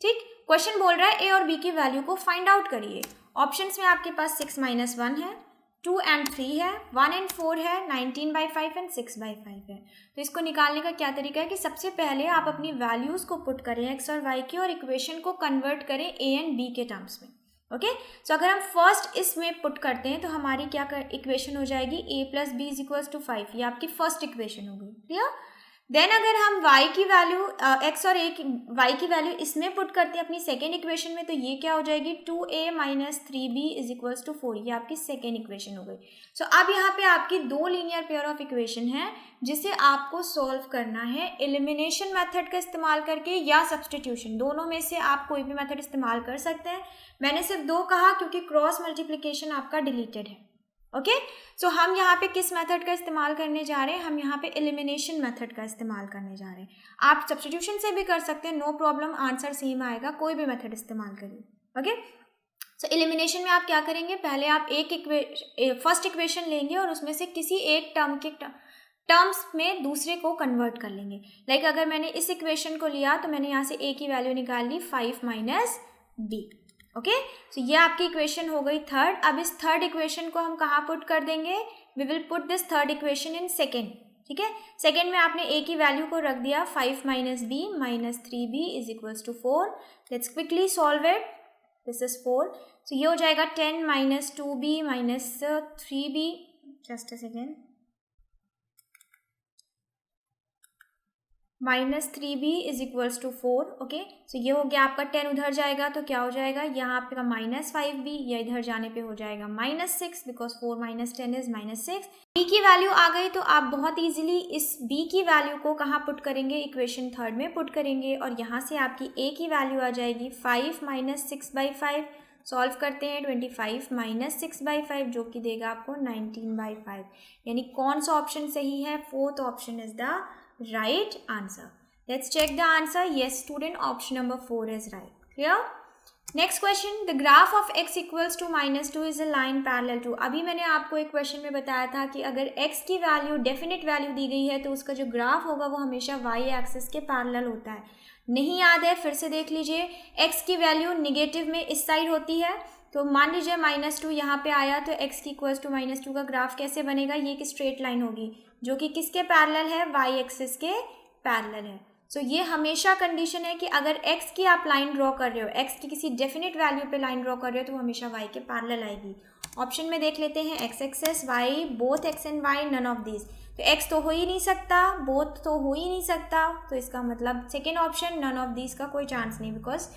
ठीक, क्वेश्चन बोल रहा है a और b की वैल्यू को फाइंड आउट करिए। ऑप्शंस में आपके पास 6 - 1 है, 2 and 3 है, 1 and 4 है, 19/5 एंड 6/5 है। तो इसको निकालने का क्या तरीका है कि सबसे पहले आप अपनी वैल्यूज़ को पुट करें x और y की और इक्वेशन को कन्वर्ट करें a एंड b के टर्म्स में। ओके, सो अगर हम फर्स्ट इसमें पुट करते हैं तो हमारी क्या इक्वेशन हो जाएगी, a + b = 5, ये आपकी फर्स्ट इक्वेशन हो गई। क्लियर, देन अगर हम y की वैल्यू x और y की वैल्यू इसमें पुट करते हैं अपनी सेकेंड इक्वेशन में, तो ये क्या हो जाएगी, 2a - 3b = 4, ये आपकी सेकेंड इक्वेशन हो गई। सो अब यहाँ पे आपकी दो लीनियर पेयर ऑफ इक्वेशन है जिसे आपको सॉल्व करना है एलिमिनेशन मेथड का इस्तेमाल करके या सब्सटीट्यूशन, दोनों में से आप कोई भी मेथड इस्तेमाल कर सकते हैं। मैंने सिर्फ 2 कहा क्योंकि क्रॉस मल्टीप्लिकेशन आपका डिलीटेड है। ओके, सो हम यहाँ पे किस मेथड का इस्तेमाल करने जा रहे हैं, हम यहाँ पे एलिमिनेशन मेथड का इस्तेमाल करने जा रहे हैं। आप सब्स्टिट्यूशन से भी कर सकते हैं, नो प्रॉब्लम, आंसर सेम आएगा, कोई भी मेथड इस्तेमाल करिए। ओके, सो एलिमिनेशन में आप क्या करेंगे, पहले आप फर्स्ट इक्वेशन लेंगे और उसमें से किसी एक टर्म्स में दूसरे को कन्वर्ट कर लेंगे। लाइक अगर मैंने इस इक्वेशन को लिया तो मैंने यहाँ से a की वैल्यू निकाल ली 5 - b। ओके, सो ये आपकी इक्वेशन हो गई थर्ड। अब इस थर्ड इक्वेशन को हम कहाँ पुट कर देंगे, we will put this third equation in second. ठीक है, सेकेंड में आपने a की वैल्यू को रख दिया 5 - b - 3b = 4। Let's quickly solve it, this is 4, so ये हो जाएगा 10 - 2b - 3b, just a second, -3b = 4। Okay, so ये हो गया आपका 10, उधर जाएगा तो क्या हो जाएगा, यहाँ आपका -5b, या इधर जाने पे हो जाएगा -6, बिकॉज 4 - 10 इज -6। b की वैल्यू आ गई तो आप बहुत इजीली इस b की वैल्यू को कहाँ पुट करेंगे, इक्वेशन थर्ड में पुट करेंगे, और यहाँ से आपकी a की वैल्यू आ जाएगी 5 - 6/5। सॉल्व करते हैं, 25 - 6/5 जो कि देगा आपको 19/5। यानी कौन सा ऑप्शन सही है, fourth option is the right answer. Let's check the answer. Yes student, option number 4 is right. Clear? Next question, the graph of x equals to -2 is a line parallel to। अभी मैंने आपको एक question में बताया था कि अगर x की वैल्यू डेफिनेट वैल्यू दी गई है तो उसका जो ग्राफ होगा वो हमेशा y एक्सिस के पैरेलल होता है। नहीं याद है, फिर से देख लीजिए, x की वैल्यू निगेटिव में इस साइड होती है, तो मान लीजिए -2 यहाँ पे आया तो x की इक्वल्स टू -2 का ग्राफ कैसे बनेगा, ये एक स्ट्रेट लाइन होगी जो कि किसके पैरेलल है, y एक्सिस के पैरेलल है। सो ये हमेशा कंडीशन है कि अगर x की आप लाइन ड्रॉ कर रहे हो, x की किसी डेफिनेट वैल्यू पे लाइन ड्रॉ कर रहे हो तो हमेशा y के पैरेलल आएगी। ऑप्शन में देख लेते हैं, x axis y, both x and y, none of this, तो x तो हो ही नहीं सकता, बोथ तो हो ही नहीं सकता, तो इसका मतलब second option, none of this का कोई चांस नहीं, बिकॉज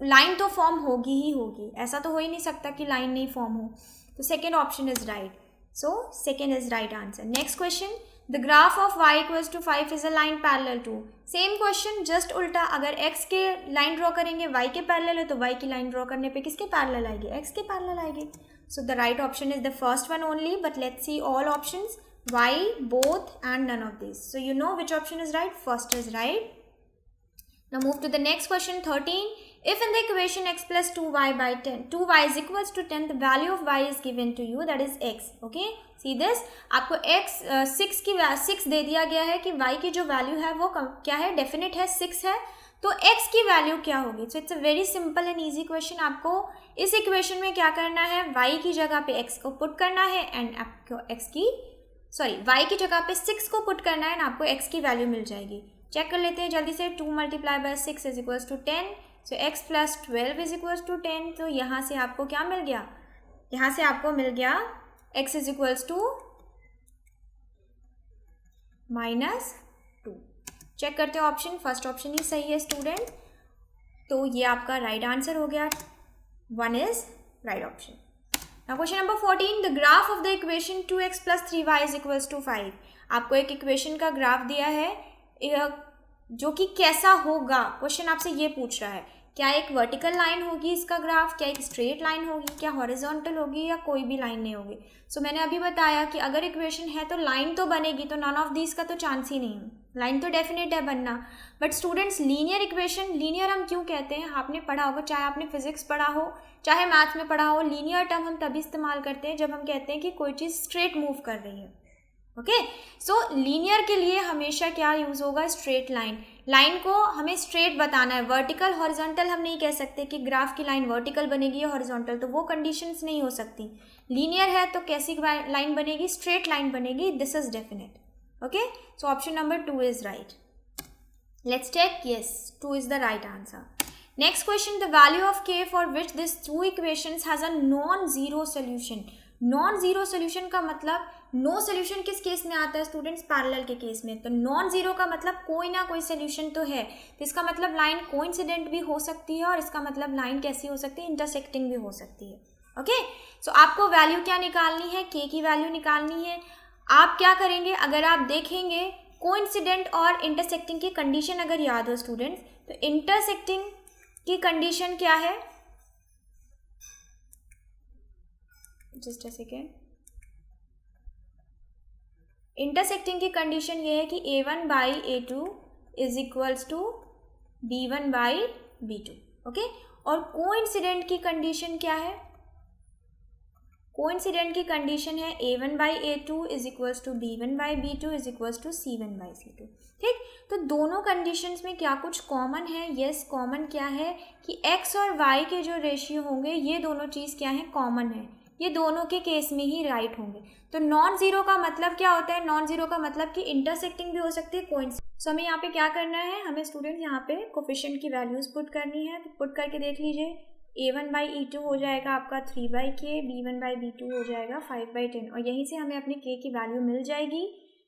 लाइन तो फॉर्म होगी ही होगी, ऐसा तो हो ही नहीं सकता कि लाइन नहीं फॉर्म हो, तो second option is right. So second is right answer. Next question, the graph of y = 5 is a line parallel to. Same question, just उल्टा, अगर x के लाइन ड्रॉ करेंगे y के पैरेलल है तो y की लाइन ड्रॉ करने पे किसके पैरेलल आएगी, x के पैरेलल आएगी। So the right option is the first one only, but let's see all options. Y, both, and none of these. So you know which option is right? First is right. Now move to the next question, 13. If in the equation x plus 2y by 10, 2y is equals to 10, the value of y is given to you, that is x. Okay, see this, आपको x 6 दे दिया गया है कि y की जो value है वो क्या है, डेफिनेट है, 6 है, तो x की वैल्यू क्या होगी. So it's a very simple and easy question. आपको इस इक्वेशन में क्या करना है, y की जगह पे x को पुट करना है एंड आपको y की जगह पे 6 को पुट करना है एंड आपको x की वैल्यू मिल जाएगी. चेक कर लेते हैं जल्दी से. 2 multiply by 6 is equals to 10. So x plus 12 is equals to 10. तो यहाँ से आपको क्या मिल गया, यहाँ से आपको मिल गया x is equals to -2. Check करते हैं ऑप्शन. फर्स्ट ऑप्शन ही सही है स्टूडेंट, तो ये आपका राइट आंसर हो गया. 1 is right option. Now question number 14. The graph of the equation 2x plus 3y is equals to 5. आपको एक इक्वेशन का ग्राफ दिया है जो कि कैसा होगा. क्वेश्चन आपसे ये पूछ रहा है, क्या एक वर्टिकल लाइन होगी इसका ग्राफ, क्या एक स्ट्रेट लाइन होगी, क्या हॉरिजॉन्टल होगी, या कोई भी लाइन नहीं होगी. सो मैंने अभी बताया कि अगर इक्वेशन है तो लाइन तो बनेगी, तो नन ऑफ दीज का तो चांस ही नहीं है. लाइन तो डेफिनेट है बनना. But students, linear equation, linear हम क्यों कहते हैं, आपने पढ़ा होगा, चाहे आपने फिजिक्स पढ़ा हो चाहे मैथ्स में पढ़ा हो, लीनियर टर्म हम तभी इस्तेमाल करते हैं जब हम कहते हैं कि कोई चीज़ स्ट्रेट मूव कर रही है. ओके, सो लीनियर के लिए हमेशा क्या यूज़ होगा, स्ट्रेट लाइन. लाइन को हमें स्ट्रेट बताना है, वर्टिकल हॉरिजॉन्टल हम नहीं कह सकते कि ग्राफ की लाइन वर्टिकल बनेगी या हॉरिजॉन्टल, तो वो कंडीशंस नहीं हो सकती. लीनियर है तो कैसी लाइन बनेगी, स्ट्रेट लाइन बनेगी. This is definite. Okay, so option number 2 is right. Let's check. Yes, 2 is the right answer. Next question. The value of k for which this 2 equations has a non zero solution. Non zero solution का मतलब, no solution किस case में आता है students, parallel के case में. तो non zero का मतलब कोई ना कोई सोल्यूशन तो है. तो इसका मतलब लाइन कोइंसिडेंट भी हो सकती है और इसका मतलब लाइन कैसी हो सकती है, इंटरसेक्टिंग भी हो सकती है. ओके, सो आपको वैल्यू क्या निकालनी है, k की वैल्यू निकालनी है. आप क्या करेंगे, अगर आप देखेंगे कोइंसिडेंट और इंटरसेक्टिंग की कंडीशन अगर याद हो स्टूडेंट्स, तो इंटरसेक्टिंग की कंडीशन क्या है, जस्ट अ सेकेंड. इंटरसेक्टिंग की कंडीशन ये है कि a1 by a2 is equals to b1 by b2. Okay, और कोइंसिडेंट की कंडीशन क्या है, कोइंसिडेंट की कंडीशन है a1 by a2 is equals to b1 by b2 is equals to c1 by c2. ठीक, तो दोनों कंडीशंस में क्या कुछ कॉमन है. यस, कॉमन क्या है कि x और y के जो रेशियो होंगे, ये दोनों चीज़ क्या है, कॉमन है. ये दोनों के केस में ही राइट होंगे. तो नॉन जीरो का मतलब क्या होता है, नॉन जीरो का मतलब कि इंटरसेक्टिंग भी हो सकती है, कोइंसिडेंट. सो हमें यहाँ पे क्या करना है, हमें स्टूडेंट यहाँ पे कोफिशिएंट की वैल्यूज पुट करनी है. तो पुट करके देख लीजिए, a1 बाई e2 हो जाएगा आपका 3 by k, b1 by b2 हो जाएगा 5 बाई 10, और यहीं से हमें अपनी k की वैल्यू मिल जाएगी.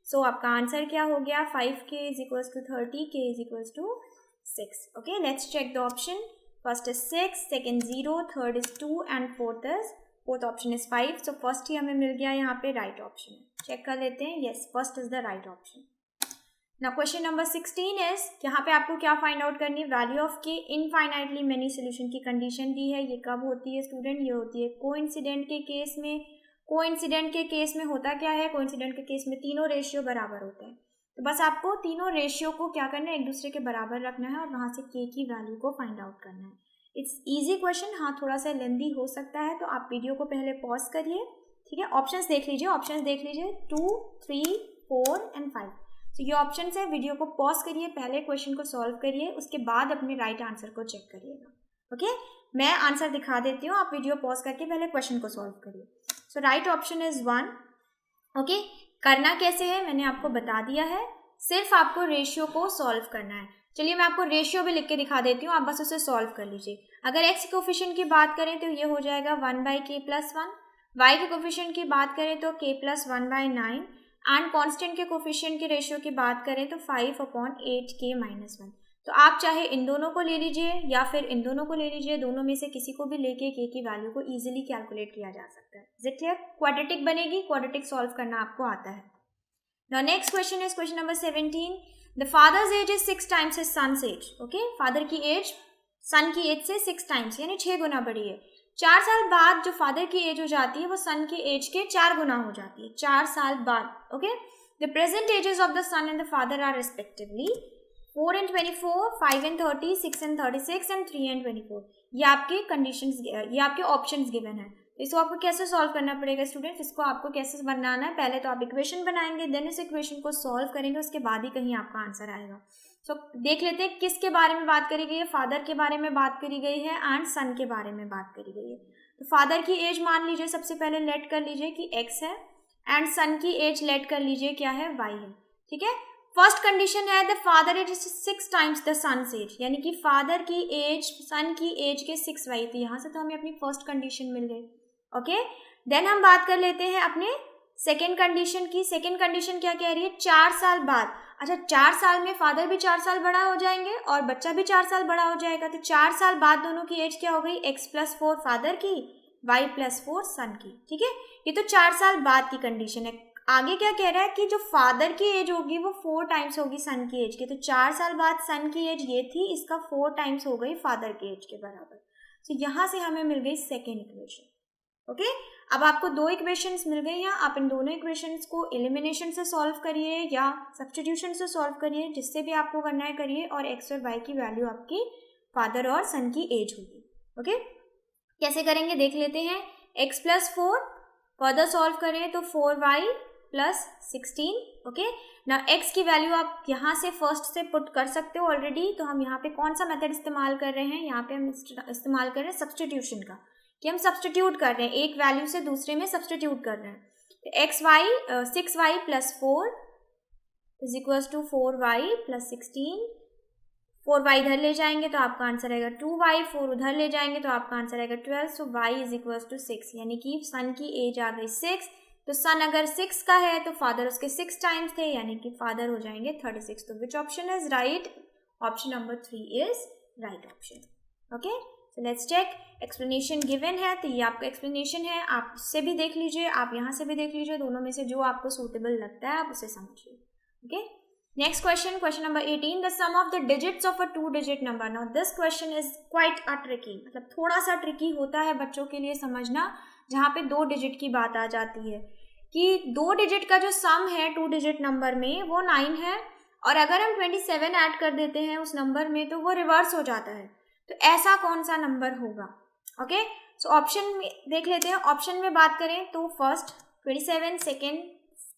सो आपका आंसर क्या हो गया, 5k is equals to 30, k is equals to 6. Okay, let's check the option. First is 6, second 0, third is 2 and fourth option is 5. So first ही हमें मिल गया यहाँ पे राइट ऑप्शन. चेक कर लेते हैं. Yes, first is the right option. Now question number 16 is, यहाँ पे आपको क्या फाइंड आउट करनी है, value of k infinitely many solution की कंडीशन दी है. ये कब होती है स्टूडेंट, ये होती है कोइंसिडेंट के केस में. कोइंसिडेंट के केस में होता क्या है, कोइंसिडेंट के केस में तीनों रेशियो बराबर होते हैं. तो बस आपको तीनों रेशियो को क्या करना है, एक दूसरे के बराबर रखना है और वहाँ से k की वैल्यू को फाइंड आउट करना है. It's easy question. हाँ, थोड़ा सा लेंदी हो सकता है, तो आप वीडियो को पहले पॉज करिए. ठीक है, ऑप्शंस देख लीजिए, 2, 3, 4 एंड 5. तो ये ऑप्शन है, वीडियो को पॉज करिए, पहले क्वेश्चन को सॉल्व करिए, उसके बाद अपने राइट आंसर को चेक करिएगा. ओके, मैं आंसर दिखा देती हूँ, आप वीडियो पॉज करके पहले क्वेश्चन को सॉल्व करिए. सो राइट ऑप्शन इज 1. ओके, करना कैसे है मैंने आपको बता दिया है, सिर्फ आपको रेशियो को सॉल्व करना है. चलिए मैं आपको रेशियो भी लिख के दिखा देती हूँ, आप बस उसे सॉल्व कर लीजिए. अगर x कोफिशिएंट की बात करें तो ये हो जाएगा 1 बाई k प्लस 1. y के कोफिशिएंट की बात करें तो k plus 1 by 9. And constant के कोफिशिएंट के रेशियो की बात करें तो 5/8k माइनस 1. तो आप चाहे इन दोनों को ले लीजिए या फिर इन दोनों को ले लीजिए, दोनों में से किसी को भी लेके k की वैल्यू को इजीली कैलकुलेट किया जा सकता है. Is it clear? क्वाड्रेटिक बनेगी, क्वाड्रेटिक सॉल्व करना आपको आता है. Now next question is question number 17. The father's age is 6 times his son's age. Okay, father की एज सन की एज से 6 टाइम्स यानी 6 गुना बड़ी है. 4 साल बाद जो फादर की एज हो जाती है वो सन की एज के 4 गुना हो जाती है, 4 साल बाद. Okay, the present ages of the son and the father are respectively 4 and 24, 5 and 30, 6 and 36 and 3 and 24. ये आपके कंडीशंस, ये आपके ऑप्शंस गिवन है. इसको आपको कैसे सॉल्व करना पड़ेगा स्टूडेंट्स? इसको आपको कैसे बनाना है? पहले तो आप इक्वेशन बनाएंगे, देन इस इक्वेशन को सॉल्व करेंगे, उसके बाद ही कहीं आपका आंसर आएगा. सो देख लेते हैं किसके बारे में बात करी गई है. फादर के बारे में बात करी गई है एंड सन के बारे में बात करी गई है. तो फादर की एज मान लीजिए, सबसे पहले लेट कर लीजिए कि x है, एंड सन की एज लेट कर लीजिए क्या है, y है. ठीक है, फर्स्ट कंडीशन है the father age 6 times the son's age, यानी कि फादर की एज सन की एज के 6y. तो यहाँ से तो हमें अपनी फर्स्ट कंडीशन मिल गई. ओके, देन हम बात कर लेते हैं अपने सेकेंड कंडीशन की. सेकेंड कंडीशन क्या कह रही है? 4 साल बाद. अच्छा, 4 साल में फादर भी 4 साल बड़ा हो जाएंगे और बच्चा भी 4 साल बड़ा हो जाएगा. तो 4 साल बाद दोनों की एज क्या हो गई? x+4 फादर की, y+4 सन की. ठीक है, ये तो 4 साल बाद की कंडीशन है. आगे क्या कह रहा है कि जो फादर की एज होगी वो 4 टाइम्स होगी सन की एज की. तो 4 साल बाद सन की एज ये थी, इसका 4 टाइम्स हो गई फादर की एज के बराबर. तो यहाँ से हमें मिल गई सेकेंड इक्वेशन. ओके, अब आपको 2 इक्वेशंस मिल गई हैं. आप इन दोनों इक्वेशंस को एलिमिनेशन से सॉल्व करिए या सब्स्टिट्यूशन से सॉल्व करिए, जिससे भी आपको करना है करिए, और x और y की वैल्यू आपकी फादर और सन की एज होगी. ओके, कैसे करेंगे देख लेते हैं. x+4 फर्दर सॉल्व करें तो 4y+16. ओके, ना x की वैल्यू आप यहाँ से फर्स्ट से पुट कर सकते हो ऑलरेडी. तो हम यहाँ पे कौन सा मेथड इस्तेमाल कर रहे हैं? यहाँ पे हम इस्तेमाल कर रहे हैं सब्स्टिट्यूशन का, कि हम सब्स्टिट्यूट कर रहे हैं, एक वैल्यू से दूसरे में सब्स्टिट्यूट कर रहे हैं. तो 6y+4 is equal to 4y+16. 4y इधर ले जाएंगे तो आपका आंसर आएगा 2y, 4 उधर ले जाएंगे तो आपका आंसर आएगा 12. सो y इज इक्वल टू 6, यानी कि सन की एज आ गई 6. तो सन अगर 6 का है तो फादर उसके 6 टाइम्स थे, यानी कि फादर हो जाएंगे 36. तो which option is right? Option number 3 is right option. Okay, so let's check. Explanation given है, तो ये आपका एक्सप्लेनेशन है. आप इससे भी देख लीजिए, आप यहाँ से भी देख लीजिए, दोनों में से जो आपको सूटेबल लगता है आप उसे समझिए. Okay, next question, question number 18. The sum of the digits of a 2-digit number. Now this question is quite a tricky, मतलब थोड़ा सा ट्रिकी होता है बच्चों के लिए समझना, जहाँ पे 2 डिजिट की बात आ जाती है कि 2 डिजिट का जो सम है 2-digit नंबर में वो 9 है, और अगर हम 27 ऐड कर देते हैं उस नंबर में तो वो रिवर्स हो जाता है. तो ऐसा कौन सा नंबर होगा? ओके, सो ऑप्शन में देख लेते हैं. ऑप्शन में बात करें तो फर्स्ट 27, सेकेंड,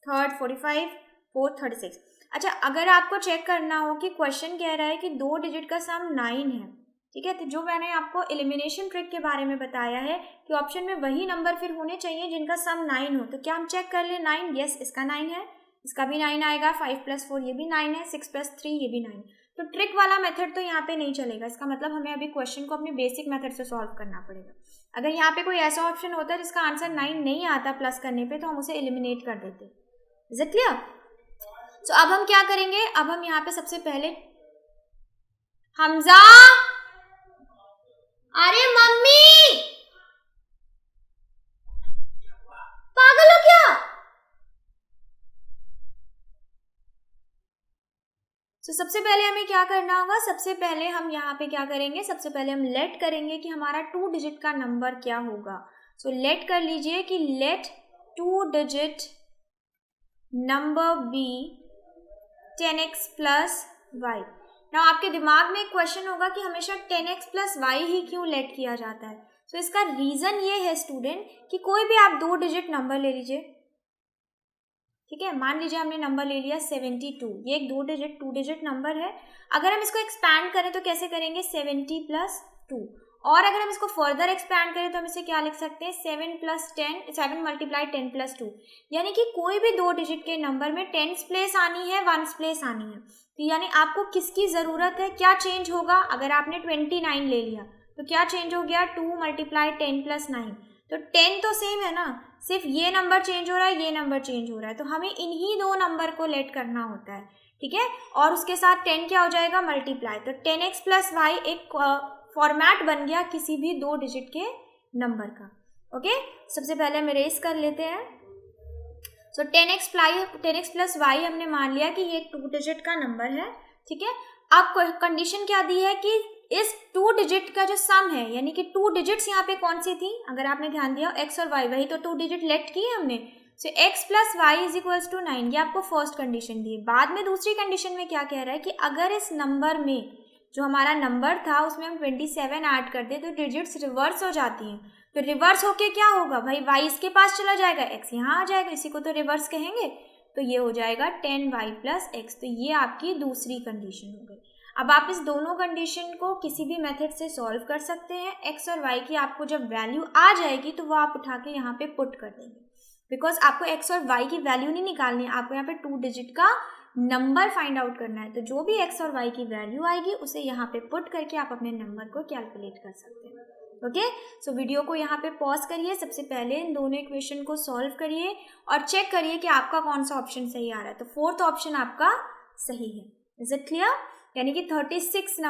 थर्ड 45, फोर्थ 36. अच्छा, अगर आपको चेक करना हो कि क्वेश्चन कह रहा है कि 2 डिजिट का सम 9 है, ठीक है, तो जो मैंने आपको एलिमिनेशन ट्रिक के बारे में बताया है कि ऑप्शन में वही नंबर फिर होने चाहिए जिनका सम 9 हो. तो क्या हम चेक कर ले 9? यस, इसका 9 है, इसका भी 9 आएगा. 5+4 ये भी 9 है, 6+3 ये भी 9. तो ट्रिक वाला मेथड तो यहाँ पे नहीं चलेगा. इसका मतलब हमें अभी क्वेश्चन को अपने बेसिक मेथड से सॉल्व करना पड़ेगा. अगर यहाँ पे कोई ऐसा ऑप्शन होता है जिसका आंसर 9 नहीं आता प्लस करने पे, तो हम उसे एलिमिनेट कर देते. Is it clear? सो अब हम क्या करेंगे? अब हम यहाँ पे सबसे पहले हमजा, अरे मम्मी पागल हो क्या? तो सबसे पहले हमें क्या करना होगा? सबसे पहले हम यहाँ पे क्या करेंगे? सबसे पहले हम लेट करेंगे कि हमारा 2 डिजिट का नंबर क्या होगा. सो लेट कर लीजिए कि let 2 digit number be 10x plus y. ना आपके दिमाग में एक क्वेश्चन होगा कि हमेशा 10x plus y ही क्यों लेट किया जाता है. तो इसका रीजन ये है स्टूडेंट कि कोई भी आप 2 डिजिट नंबर ले लीजिए, ठीक है. मान लीजिए हमने नंबर ले लिया 72, ये एक 2 डिजिट नंबर है. अगर हम इसको एक्सपैंड करें तो कैसे करेंगे? 70 + 2. और अगर हम इसको फर्दर एक्सपैंड करें तो हम इसे क्या लिख सकते हैं? 7 + 10, 7 × 10 + 2. यानी कि कोई भी 2 डिजिट के नंबर में 10s प्लेस आनी है, 1s प्लेस आनी है. तो यानी आपको किसकी ज़रूरत है? क्या चेंज होगा? अगर आपने 29 ले लिया तो क्या चेंज हो गया? 2 × 10 + 9. तो 10 तो सेम है ना, सिर्फ ये नंबर चेंज हो रहा है, ये नंबर चेंज हो रहा है. तो हमें इन्हीं 2 नंबर को लेट करना होता है, ठीक है. और उसके साथ 10 क्या हो जाएगा? मल्टीप्लाई. तो 10x + y एक फॉर्मेट बन गया किसी भी 2 डिजिट के नंबर का. ओके, सबसे पहले हम इरेज कर लेते हैं. सो 10x + y हमने मान लिया कि ये 2 डिजिट का नंबर है, ठीक है. अब कंडीशन क्या दी है कि इस 2 डिजिट का जो सम है, यानी कि 2 डिजिट्स यहाँ पे कौन सी थी, अगर आपने ध्यान दिया x और y, वही तो 2 डिजिट लेट किए हमने। So x plus y is equals to 9, ये आपको फर्स्ट कंडीशन दी है। बाद में दूसरी कंडीशन में क्या कह रहा है कि अगर इस नंबर में जो हमारा नंबर था उसमें हम 27 ऐड कर दे तो डिजिट्स रिवर्स हो जाती हैं। तो रिवर्स होके क्या होगा भाई, y इसके पास चला जाएगा, x यहाँ आ जाएगा, इसी को तो रिवर्स कहेंगे। तो ये हो जाएगा 10y प्लस x। तो ये आपकी दूसरी कंडीशन हो गई। अब आप इस दोनों कंडीशन को किसी भी मेथड से सॉल्व कर सकते हैं। x और y की आपको जब वैल्यू आ जाएगी तो वो आप उठा के यहाँ पे पुट कर देंगे, बिकॉज आपको x और y की वैल्यू नहीं निकालनी है, आपको यहाँ पे 2 डिजिट का नंबर फाइंड आउट करना है। तो जो भी x और y की वैल्यू आएगी उसे यहाँ पे पुट करके आप अपने नंबर को कैलकुलेट कर सकते हैं। ओके, सो वीडियो को यहाँ पे पॉज करिए, सबसे पहले इन दोनों इक्वेशन को सॉल्व करिए और चेक करिए कि आपका कौन सा ऑप्शन सही आ रहा है। तो 4th ऑप्शन आपका सही है। Is it clear? यानी कि 36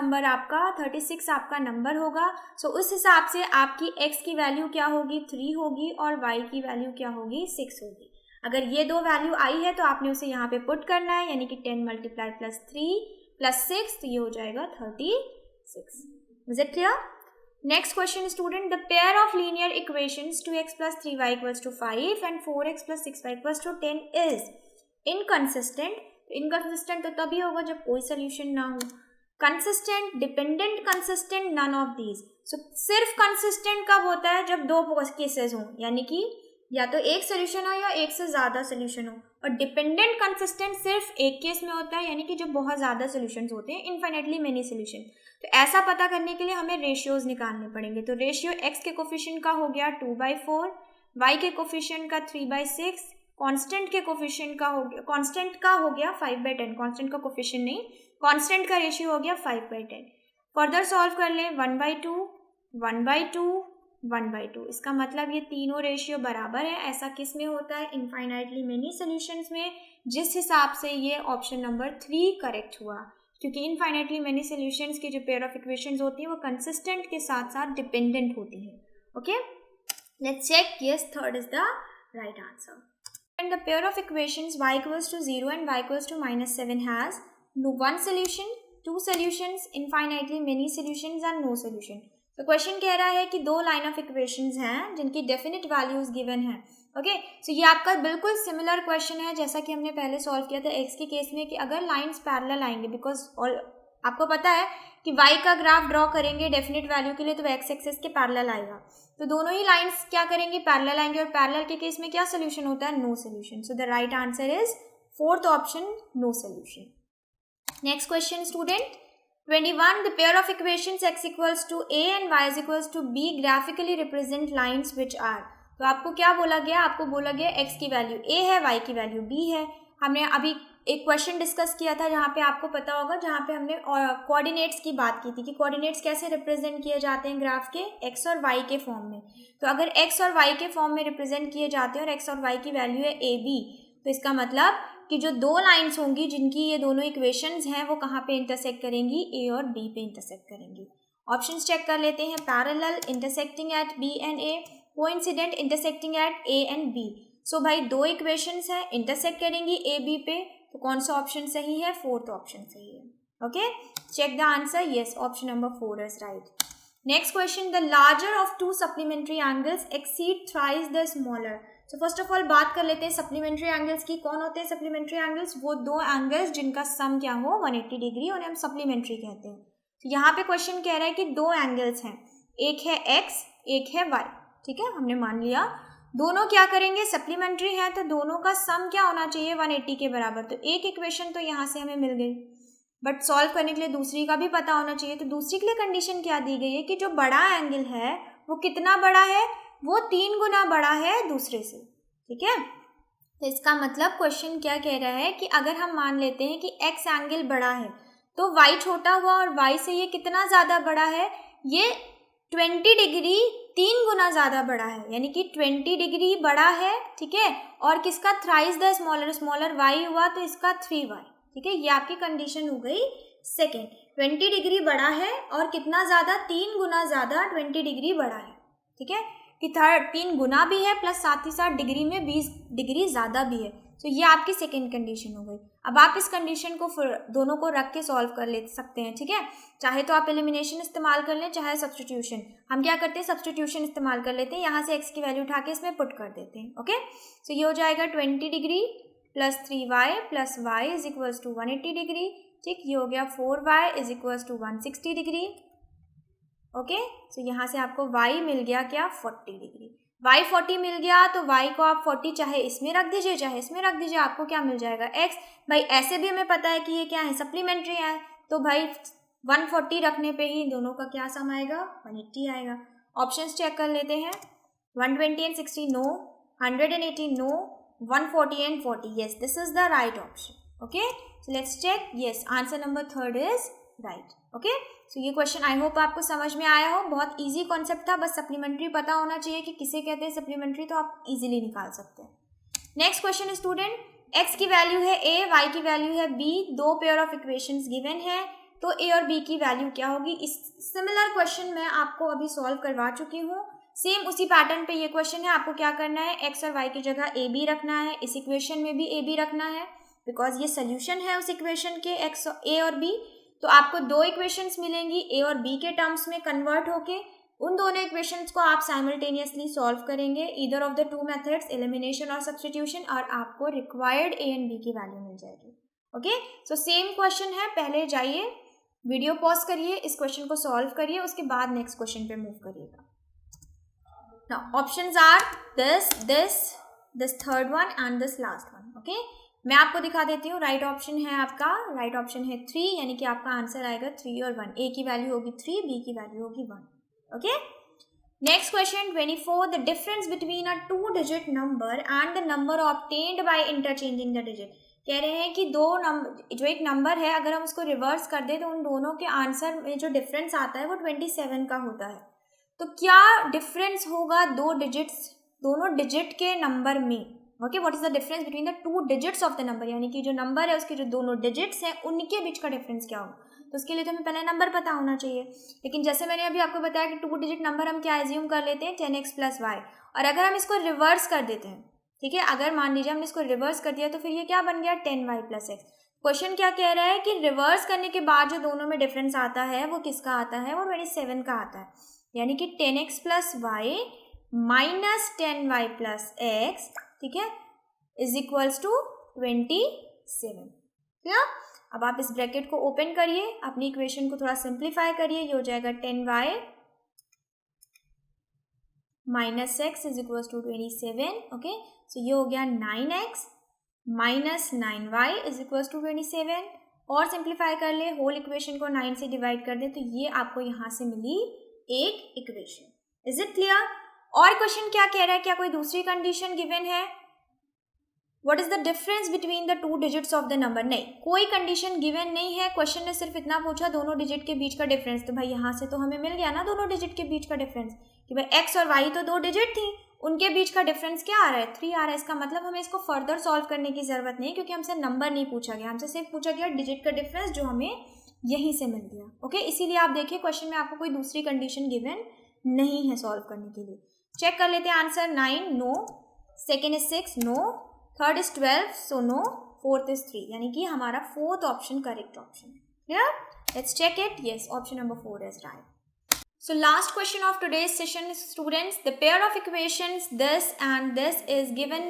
आपका नंबर होगा। सो उस हिसाब से आपकी x की वैल्यू क्या होगी, 3 होगी, और y की वैल्यू क्या होगी, 6 होगी। अगर ये दो वैल्यू आई है तो आपने उसे यहाँ पे पुट करना है, यानी कि 10 मल्टीप्लाई प्लस 3 प्लस 6, तो ये हो जाएगा 36। Is it clear? Next question student, the pair of linear equations 2x plus 3y equals to 5 and 4x plus 6y equals to 10 is inconsistent. Inconsistent तो तभी होगा जब कोई solution ना हो। Consistent, dependent, consistent, none of these. So सिर्फ consistent कब होता है, जब दो केसेस हों, यानी कि या तो एक सोल्यूशन हो या एक से ज़्यादा सोल्यूशन हो। और डिपेंडेंट कंसिस्टेंट सिर्फ एक केस में होता है, यानी कि जब बहुत ज़्यादा सोल्यूशंस होते हैं, इन्फाइनेटली मेनी सोल्यूशन। तो ऐसा पता करने के लिए हमें रेशियोज निकालने पड़ेंगे। तो रेशियो x के कोफिशिएंट का हो गया 2/4, y के कोफिशिएंट का 3/6, कांस्टेंट के कोफिशिएंट का हो गया 5/10। कांस्टेंट का कोफिशिएंट नहीं, कांस्टेंट का रेशियो हो गया 5/10। फर्दर सॉल्व कर लें 1/2, 1/2, 1/2। इसका मतलब ये तीनों रेशियो बराबर है। ऐसा किस में होता है, इनफाइनाइटली मेनी सोल्यूशंस में, जिस हिसाब से ये ऑप्शन नंबर 3 करेक्ट हुआ, क्योंकि इनफाइनाइटली मेनी सोल्यूशंस की जो पेयर ऑफ इक्वेशंस होती है वो कंसिस्टेंट के साथ साथ डिपेंडेंट होती है। Okay, let's check. Yes, 3rd is the right answer. And the pair of equations y equals to 0 and y equals to -7 has no one solution, 2 solutions, infinitely many solutions and no solution। तो question कह रहा है कि 2 line of equations हैं जिनकी definite values given है। Okay, so ये आपका बिल्कुल सिमिलर क्वेश्चन है जैसा कि हमने पहले सॉल्व किया था x के केस में, कि अगर लाइंस पैरेलल आएंगे, बिकॉज आपको पता है कि y का ग्राफ ड्रॉ करेंगे डेफिनेट वैल्यू के लिए तो x एक्सिस के पैरेलल आएगा। तो दोनों ही लाइंस क्या करेंगे, पैरेलल आएंगे, और पैरेलल के केस में क्या सोल्यूशन होता है, no solution. So the right answer is 4th option, no solution. Next question student, 21. The pair of equations x equals to a and y is equals to b graphically represent lines which are। तो आपको क्या बोला गया, आपको बोला गया x की value a है, y की वैल्यू b है। हमने अभी एक क्वेश्चन डिस्कस किया था जहाँ पे आपको पता होगा, जहाँ पे हमने कोऑर्डिनेट्स की बात की थी कि कोऑर्डिनेट्स कैसे रिप्रेजेंट किए जाते हैं ग्राफ के, x और y के फॉर्म में। तो अगर x और y के फॉर्म में रिप्रेजेंट किए जाते हैं और x और y की वैल्यू है a b, तो इसका मतलब कि जो 2 लाइंस होंगी जिनकी ये दोनों इक्वेशंस हैं वो कहाँ पे इंटरसेक्ट करेंगी, a और b पे इंटरसेक्ट करेंगी। ऑप्शंस चेक कर लेते हैं। Parallel, intersecting at b and a, coincident, intersecting at a and b। सो भाई 2 इक्वेशंस हैं, इंटरसेक्ट करेंगी a b पे, तो कौन सा ऑप्शन सही है, 4th ऑप्शन सही है। Okay, check the answer. Yes, option number 4 is right. Next question, the larger of 2 supplementary angles exceed thrice the smaller. So first of all बात कर लेते हैं सप्लीमेंट्री एंगल्स की। कौन होते हैं सप्लीमेंट्री एंगल्स, वो 2 एंगल्स जिनका सम क्या हो 180 डिग्री, उन्हें हम सप्लीमेंट्री कहते हैं। तो यहाँ पे क्वेश्चन कह रहा है कि 2 एंगल्स हैं, एक है x, एक है y। ठीक है, हमने मान लिया दोनों क्या करेंगे, सप्लीमेंट्री है, तो दोनों का सम क्या होना चाहिए, 180 के बराबर। तो एक इक्वेशन तो यहाँ से हमें मिल गई, बट सॉल्व करने के लिए दूसरी का भी पता होना चाहिए। तो दूसरी के लिए कंडीशन क्या दी गई है कि जो बड़ा एंगल है वो कितना बड़ा है, वो 3 गुना बड़ा है दूसरे से। ठीक है, तो इसका मतलब क्वेश्चन क्या कह रहा है कि अगर हम मान लेते हैं कि x एंगल बड़ा है तो y छोटा हुआ, और y से ये कितना ज़्यादा बड़ा है, ये 20 डिग्री 3 गुना ज़्यादा बड़ा है, यानी कि 20 डिग्री बड़ा है। ठीक है, और किसका, thrice the smaller, smaller y हुआ तो इसका 3y। ठीक है, ये आपकी कंडीशन हो गई सेकेंड। 20 डिग्री बड़ा है और कितना ज़्यादा, 3 गुना ज़्यादा 20 डिग्री बड़ा है। ठीक है, कि 3 गुना भी है प्लस साथ ही साथ डिग्री में 20 डिग्री ज़्यादा भी है। तो ये आपकी सेकेंड कंडीशन हो गई। अब आप इस कंडीशन को दोनों को रख के सॉल्व कर ले सकते हैं, ठीक है। चाहे तो आप एलिमिनेशन इस्तेमाल कर लें, चाहे सब्स्टिट्यूशन। हम क्या करते हैं, सब्स्टिट्यूशन इस्तेमाल कर लेते हैं, यहाँ से x की वैल्यू उठा के इसमें पुट कर देते हैं। ओके, सो ये हो जाएगा 20 degree plus 3y plus y is equals to 180 degree. ठीक, ये हो गया 4y is equals to 160 degree. Okay, so यहाँ से आपको y मिल गया क्या, 40 डिग्री। y 40 मिल गया तो y को आप 40 चाहे इसमें रख दीजिए चाहे इसमें रख दीजिए, आपको क्या मिल जाएगा, x। भाई ऐसे भी हमें पता है कि ये क्या है, सप्लीमेंट्री है, तो भाई 140 रखने पे ही दोनों का क्या सम आएगा, 180 आएगा। ऑप्शंस चेक कर लेते हैं, 120 and 60 no, 180 no, 140 and 40 yes, this is the right option. Okay, so let's check, yes answer number 3 is right. Okay, so ये क्वेश्चन आई होप आपको समझ में आया हो। बहुत इजी कॉन्सेप्ट था, बस सप्लीमेंट्री पता होना चाहिए कि किसे कहते हैं सप्लीमेंट्री, तो आप इजीली निकाल सकते हैं। नेक्स्ट क्वेश्चन स्टूडेंट, x की वैल्यू है a, y की वैल्यू है b, दो पेयर ऑफ इक्वेशंस गिवन है, तो a और b की वैल्यू क्या होगी। इस सिमिलर क्वेश्चन मैं आपको अभी सॉल्व करवा चुकी हूँ, सेम उसी पैटर्न पे ये क्वेश्चन है। आपको क्या करना है, x और y की जगह a b रखना है, इस इक्वेशन में भी a b रखना है, बिकॉज ये सोल्यूशन है उस इक्वेशन के a और b। तो आपको दो इक्वेशंस मिलेंगी a और b के टर्म्स में कन्वर्ट होके, उन दोनों इक्वेशंस को आप साइमल्टेनियसली सॉल्व करेंगे, either of the two methods, elimination और सब्स्टिट्यूशन, और आपको रिक्वायर्ड a एंड b की वैल्यू मिल जाएगी। ओके, सो सेम क्वेश्चन है, पहले जाइए वीडियो पॉज करिए, इस क्वेश्चन को सॉल्व करिए, उसके बाद नेक्स्ट क्वेश्चन पे मूव करिएगा। Now options are this third one and this last one. Okay, मैं आपको दिखा देती हूँ। राइट ऑप्शन है आपका, राइट ऑप्शन है 3, यानी कि आपका आंसर आएगा 3 और 1। a की वैल्यू होगी 3, b की वैल्यू होगी 1। Okay, next question 24, the difference between a 2 digit number and the number obtained by interchanging the digit. कह रहे हैं कि दो नंबर, जो एक नंबर है अगर हम उसको रिवर्स कर दें तो उन दोनों के आंसर में जो डिफरेंस आता है वो 27 का होता है। तो क्या डिफरेंस होगा दोनों डिजिट के नंबर में। Okay, what is the difference between the 2 digits of the number, यानी कि जो नंबर है उसके जो दोनों डिजिट्स हैं उनके बीच का डिफरेंस क्या होगा। तो उसके लिए तो हमें पहले नंबर पता होना चाहिए, लेकिन जैसे मैंने अभी आपको बताया कि 2 डिजिट नंबर हम क्या एज्यूम कर लेते हैं, 10x प्लस y। और अगर हम इसको रिवर्स कर देते हैं, ठीक है, अगर मान लीजिए हमने इसको रिवर्स कर दिया तो फिर ये क्या बन गया, 10y प्लस x। क्वेश्चन क्या कह रहा है कि रिवर्स करने के बाद जो दोनों में डिफरेंस आता है वो किसका आता है, वो 27 का आता है, यानी कि 10x plus y minus 10y plus x, ठीक है, इज इक्वल्स टू 27। क्या, अब आप इस ब्रैकेट को ओपन करिए, अपनी इक्वेशन को थोड़ा सिंप्लीफाई करिए, ये हो जाएगा 10y minus x is equals to 27। Okay, so ये हो गया 9x minus 9y is equals to 27, और सिंप्लीफाई कर ले, होल इक्वेशन को 9 से डिवाइड कर दे, तो ये आपको यहाँ से मिली एक इक्वेशन। Is it clear. और क्वेश्चन क्या कह रहा है, क्या कोई दूसरी कंडीशन गिवन है, what is the difference between the 2 digits of the number. नहीं, कोई कंडीशन गिवन नहीं है, क्वेश्चन ने सिर्फ इतना पूछा दोनों डिजिट के बीच का डिफरेंस। तो भाई यहाँ से तो हमें मिल गया ना दोनों डिजिट के बीच का डिफरेंस, कि भाई x और y तो 2 डिजिट थी, उनके बीच का डिफरेंस क्या आ रहा है, 3 आ रहा है। इसका मतलब हमें इसको फर्दर सॉल्व करने की जरूरत नहीं, क्योंकि हमसे नंबर नहीं पूछा गया, हमसे सिर्फ पूछा गया डिजिट का डिफरेंस, जो हमें यहीं से मिल गया। ओके, इसीलिए आप देखिए क्वेश्चन में आपको कोई दूसरी कंडीशन गिवन नहीं है सॉल्व करने के लिए। चेक कर लेते हैं answer, 9 no, second is 6 no, third is 12 so no, fourth is 3, यानी कि हमारा फोर्थ ऑप्शन करेक्ट ऑप्शन है। Clear, let's check it, yes option number 4 is right. So last question of today's session, students, the pair of equations this and this is given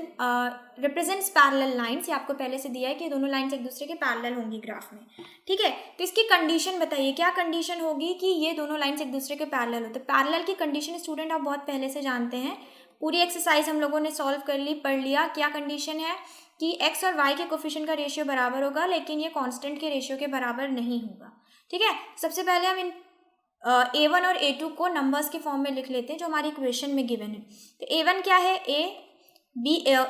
represents parallel lines। ये आपको पहले से दिया है कि दोनों lines एक दूसरे के पैरेलल होंगी ग्राफ में, ठीक है। तो इसकी कंडीशन बताइए, क्या कंडीशन होगी कि ये दोनों लाइन्स एक दूसरे के पैरेलल हो। तो पैरेलल की कंडीशन स्टूडेंट आप बहुत पहले से जानते हैं, पूरी एक्सरसाइज हम लोगों ने सॉल्व कर ली, पढ़ लिया। क्या कंडीशन है कि x और y के कोफिशिएंट का रेशियो बराबर होगा, लेकिन ये कांस्टेंट के रेशियो के बराबर नहीं होगा, ठीक है। सबसे पहले हम इन a1 और a2 को नंबर्स के फॉर्म में लिख लेते हैं जो हमारी इक्वेशन में गिवन है। तो a1 क्या है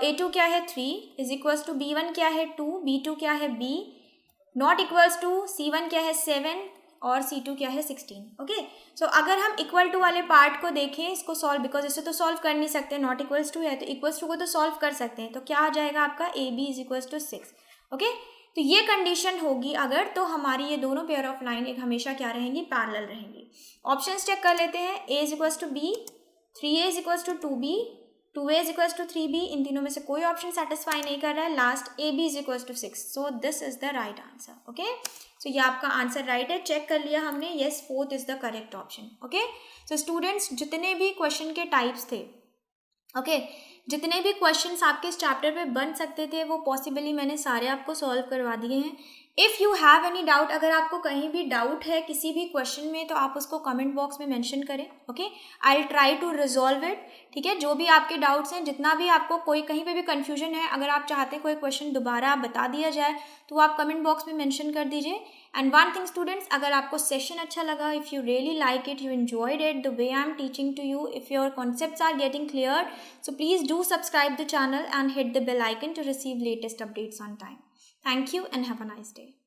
a2 क्या है 3 इज इक्वल्स टू b1 क्या है 2, b2 क्या है b, not equals to c1 क्या है 7 और c2 क्या है 16। ओके, सो अगर हम इक्वल टू वाले पार्ट को देखें, इसको सॉल्व, बिकॉज इसे तो सॉल्व कर नहीं सकते, नॉट इक्वल्स टू है, तो इक्वल्स टू को तो सॉल्व कर सकते हैं। तो क्या आ जाएगा आपका ab is equals to 6। Okay, तो ये कंडीशन होगी अगर, तो हमारी ये दोनों पेयर ऑफ लाइन एक हमेशा क्या रहेंगी, पैरेलल रहेंगी। ऑप्शंस चेक कर लेते हैं, a is equals to b 3a is equals to 2b, 2a is equals to 3b, इन तीनों में से कोई ऑप्शन सेटिस्फाई नहीं कर रहा है, last ab is equals to 6, so this is the right answer. Okay, so ये आपका आंसर राइट है, चेक कर लिया हमने. Yes, 4th is the correct option. Okay, so students जितने भी क्वेश्चन के टाइप्स थे, ओके, जितने भी क्वेश्चंस आपके इस चैप्टर पे बन सकते थे वो पॉसिबली मैंने सारे आपको सॉल्व करवा दिए हैं. If you have any doubt, अगर आपको कहीं भी डाउट है किसी भी क्वेश्चन में तो आप उसको कमेंट बॉक्स में मेंशन करें. Okay, I will try to resolve it. ठीक है, जो भी आपके डाउट्स हैं, जितना भी आपको कोई कहीं पे भी कन्फ्यूजन है, अगर आप चाहते हैं कोई क्वेश्चन दोबारा बता दिया जाए तो आप कमेंट बॉक्स में मेंशन कर दीजिए. एंड वन थिंग स्टूडेंट्स, अगर आपको सेशन अच्छा लगा, if you really like it, you enjoyed it the way I am teaching to you, if your concepts are getting clear, so please do subscribe the channel and hit the bell icon to receive latest updates on time. Thank you and have a nice day.